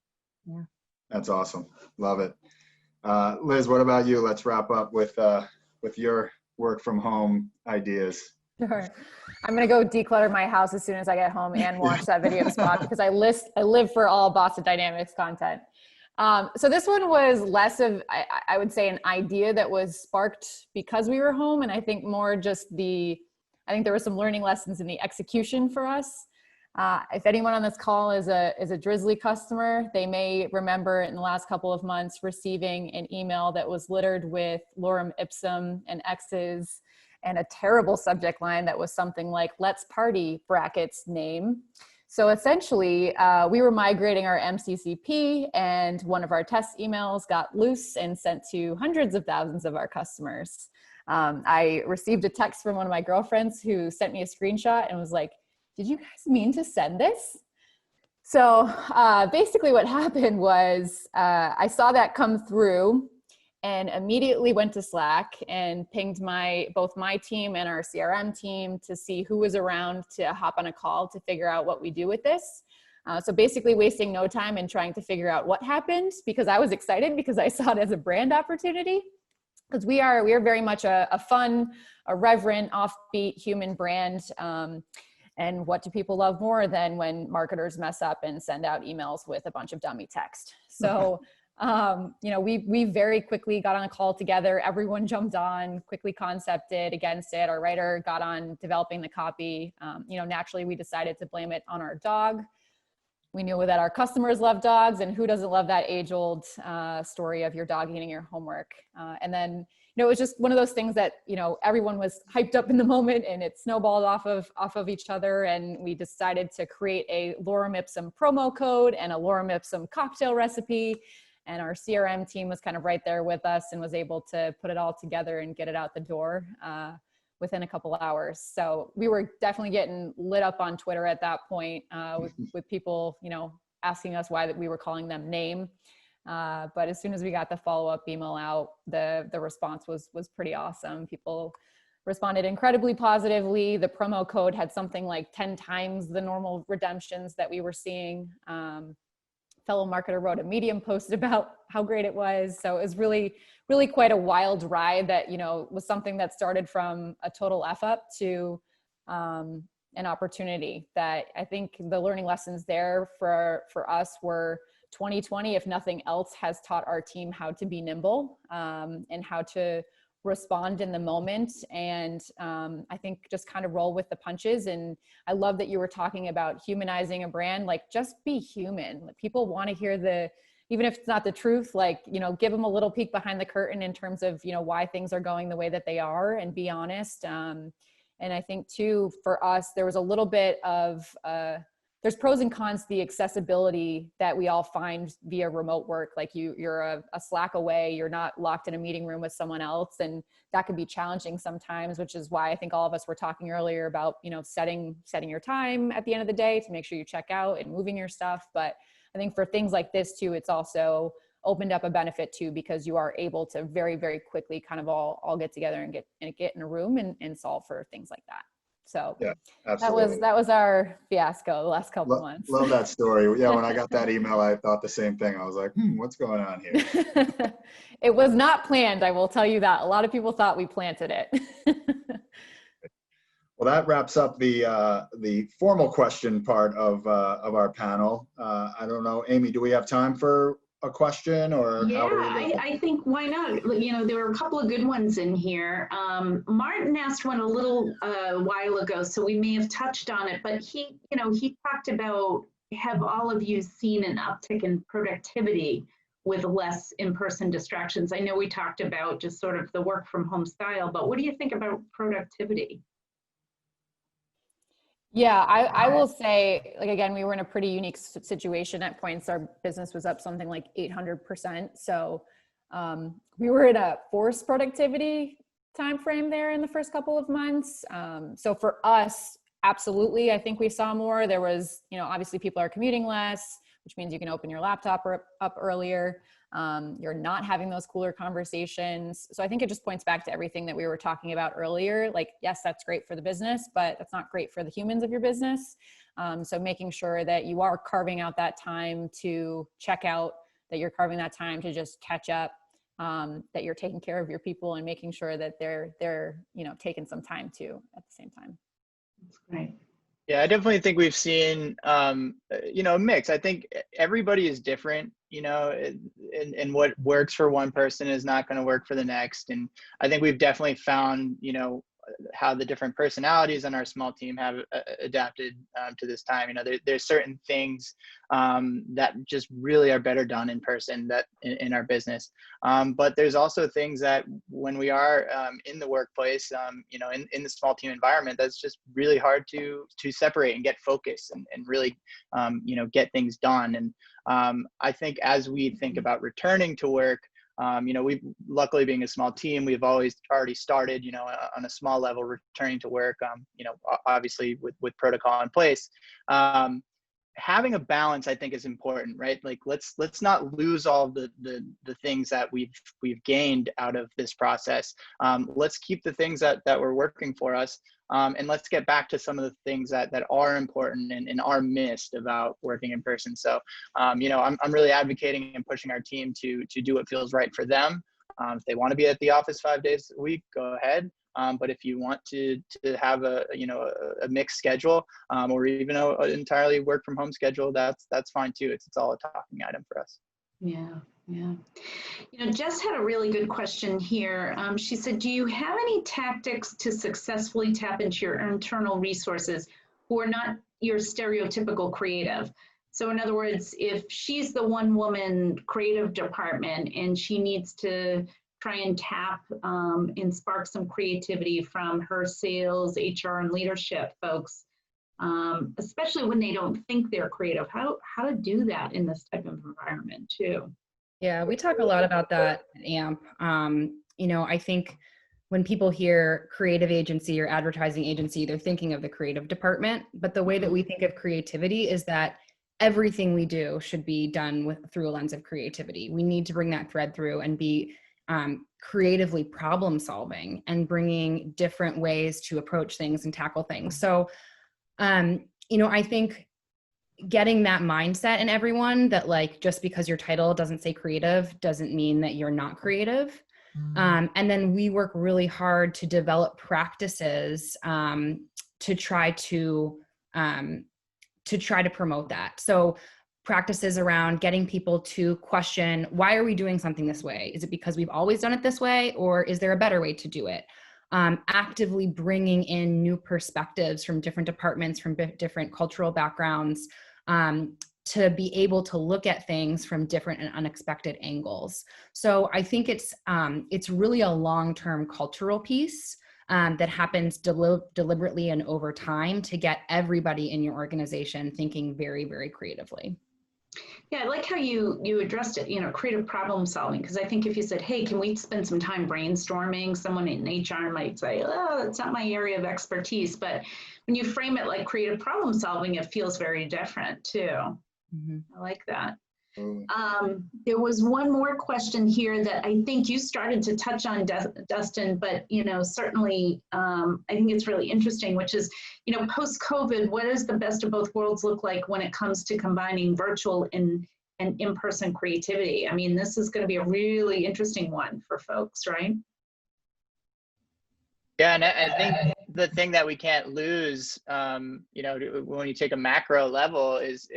Yeah. That's awesome. Love it. Liz, what about you? Let's wrap up with your work from home ideas. Sure. I'm gonna go declutter my house as soon as I get home and watch that video spot because I live for all Boston Dynamics content. So this one was less of, I would say, an idea that was sparked because we were home, and I think more just I think there were some learning lessons in the execution for us. If anyone on this call is a Drizzly customer, they may remember in the last couple of months receiving an email that was littered with lorem ipsum and X's and a terrible subject line that was something like "Let's party" brackets name. So essentially, we were migrating our MCCP, and one of our test emails got loose and sent to hundreds of thousands of our customers. I received a text from one of my girlfriends who sent me a screenshot and was like, "Did you guys mean to send this?" So basically what happened was I saw that come through and immediately went to Slack and pinged both my team and our CRM team to see who was around to hop on a call to figure out what we do with this. So basically wasting no time in trying to figure out what happened, because I was excited because I saw it as a brand opportunity. Because we are very much a fun, a reverent, offbeat human brand. And what do people love more than when marketers mess up and send out emails with a bunch of dummy text? So you know, we very quickly got on a call together. Everyone jumped on, quickly concepted against it. Our writer got on developing the copy. You know, naturally we decided to blame it on our dog. We knew that our customers love dogs, and who doesn't love that age-old story of your dog eating your homework? And then, you know, it was just one of those things that, you know, everyone was hyped up in the moment, and it snowballed off of each other. And we decided to create a lorem ipsum promo code and a lorem ipsum cocktail recipe. And our CRM team was kind of right there with us and was able to put it all together and get it out the door within a couple hours. So we were definitely getting lit up on Twitter at that point with people, you know, asking us why we were calling them name. But as soon as we got the follow-up email out, the response was pretty awesome. People responded incredibly positively. The promo code had something like 10 times the normal redemptions that we were seeing. Fellow marketer wrote a Medium post about how great it was. So it was really, really quite a wild ride that, you know, was something that started from a total F up to an opportunity that I think the learning lessons there for us were 2020, if nothing else, has taught our team how to be nimble and how to respond in the moment. And I think just kind of roll with the punches. And I love that you were talking about humanizing a brand, like just be human. Like, people want to hear even if it's not the truth, like, you know, give them a little peek behind the curtain in terms of, you know, why things are going the way that they are, and be honest. And I think too, for us, there was a little bit of, there's pros and cons to the accessibility that we all find via remote work. Like you're a Slack away, you're not locked in a meeting room with someone else. And that can be challenging sometimes, which is why I think all of us were talking earlier about, you know, setting your time at the end of the day to make sure you check out and moving your stuff. But I think for things like this too, it's also opened up a benefit too, because you are able to very, very quickly kind of all get together and get in a room and solve for things like that. So yeah, absolutely. that was our fiasco the last couple months. Love that story. Yeah, when I got that email, I thought the same thing. I was like, what's going on here? It was not planned, I will tell you that. A lot of people thought we planted it. Well, that wraps up the formal question part of our panel. I don't know, Amy, do we have time for a question, or yeah, I think why not? You know, there were a couple of good ones in here. Martin asked one a little while ago, so we may have touched on it, but he talked about, have all of you seen an uptick in productivity with less in-person distractions? I know we talked about just sort of the work from home style, but what do you think about productivity? Yeah, I will say, like, again, we were in a pretty unique situation. At points, our business was up something like 800%. So we were in a forced productivity timeframe there in the first couple of months. So for us, absolutely, I think we saw more. There was, you know, obviously people are commuting less, which means you can open your laptop up earlier. You're not having those cooler conversations. So I think it just points back to everything that we were talking about earlier. Like, yes, that's great for the business, but that's not great for the humans of your business. So making sure that you are carving out that time to check out, that you're carving that time to just catch up, that you're taking care of your people and making sure that they're taking some time too at the same time. That's great. Yeah, I definitely think we've seen, a mix. I think everybody is different, and what works for one person is not going to work for the next. And I think we've definitely found, how the different personalities on our small team have adapted to this time. There's certain things that just really are better done in person that in our business. But there's also things that when we are in the workplace, in the small team environment, that's just really hard to separate and get focused and really, get things done. And I think as we think about returning to work, we've luckily being a small team, we've always already started, on a small level returning to work, obviously with protocol in place. Having a balance, I think, is important, right? Like, let's not lose all the things that we've gained out of this process. Let's keep the things that were working for us. And let's get back to some of the things that are important and are missed about working in person. So, I'm really advocating and pushing our team to do what feels right for them. If they want to be at the office 5 days a week, go ahead. But if you want to have a mixed schedule, or even an entirely work from home schedule, that's fine too. It's all a talking item for us. Yeah. Jess had a really good question here. She said, do you have any tactics to successfully tap into your internal resources who are not your stereotypical creative? So in other words, if she's the one woman creative department and she needs to try and tap and spark some creativity from her sales, HR, and leadership folks, especially when they don't think they're creative, how to do that in this type of environment too? Yeah, we talk a lot about that at AMP. I think when people hear creative agency or advertising agency, they're thinking of the creative department. But the way that we think of creativity is that everything we do should be done through a lens of creativity. We need to bring that thread through and be creatively problem solving and bringing different ways to approach things and tackle things. So, I think getting that mindset in everyone that, like, just because your title doesn't say creative doesn't mean that you're not creative. And then we work really hard to develop practices to try to promote that. So practices around getting people to question, why are we doing something this way? Is it because we've always done it this way, or is there a better way to do it? Actively bringing in new perspectives from different departments, from different cultural backgrounds, to be able to look at things from different and unexpected angles. So I think it's really a long-term cultural piece that happens deliberately and over time to get everybody in your organization thinking very, very creatively. Yeah, I like how you addressed it, creative problem solving, because I think if you said, hey, can we spend some time brainstorming, someone in HR might say, oh, that's not my area of expertise. But when you frame it like creative problem solving, it feels very different too. Mm-hmm. I like that. There was one more question here that I think you started to touch on, Dustin, but certainly I think it's really interesting, which is, post-COVID, what does the best of both worlds look like when it comes to combining virtual and in-person creativity? I mean, this is going to be a really interesting one for folks, right? Yeah, and I think the thing that we can't lose, when you take a macro level is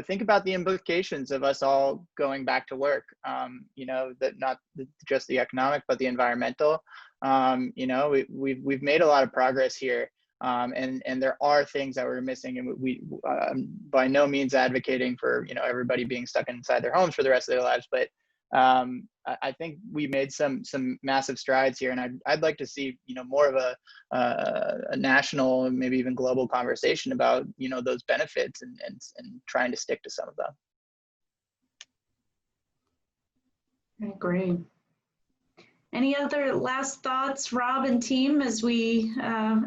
think about the implications of us all going back to work, that not just the economic, but the environmental. We've made a lot of progress here. And there are things that we're missing, and we by no means advocating for, everybody being stuck inside their homes for the rest of their lives. But I think we made some massive strides here, and I'd like to see, more of a national, maybe even global conversation about, those benefits and trying to stick to some of them. I agree. Any other last thoughts, Rob and team, as we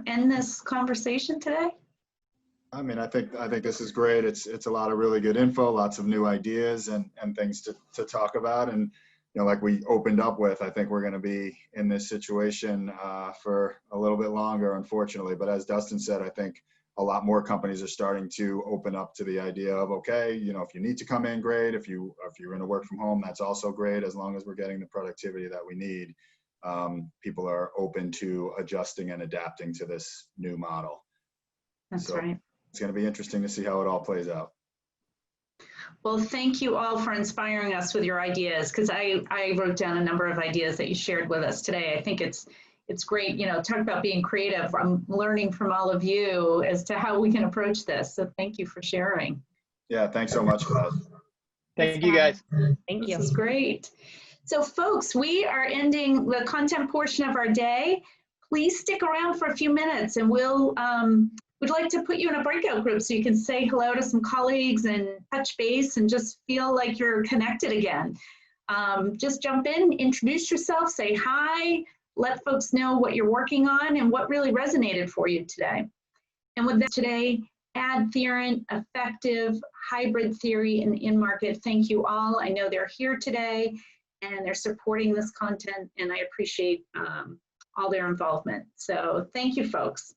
end this conversation today? I mean, I think this is great. It's a lot of really good info, lots of new ideas and things to talk about. And you know, like we opened up with, I think we're going to be in this situation for a little bit longer, unfortunately. But as Dustin said, I think a lot more companies are starting to open up to the idea of, okay, you know, if you need to come in, great. If you're going to work from home, that's also great, as long as we're getting the productivity that we need. People are open to adjusting and adapting to this new model. That's right. It's going to be interesting to see how it all plays out. Well, thank you all for inspiring us with your ideas, because I wrote down a number of ideas that you shared with us today. I think it's great, you know, talk about being creative. I'm learning from all of you as to how we can approach this. So thank you for sharing. Yeah, thanks so much, guys. Thank you, guys. Thank you. This is great. So folks, we are ending the content portion of our day. Please stick around for a few minutes and we'd like to put you in a breakout group so you can say hello to some colleagues and touch base and just feel like you're connected again. Just jump in, introduce yourself, say hi, let folks know what you're working on and what really resonated for you today. And with that today, adherent, effective, hybrid theory, and in-market. Thank you all. I know they're here today and they're supporting this content, and I appreciate all their involvement. So thank you, folks.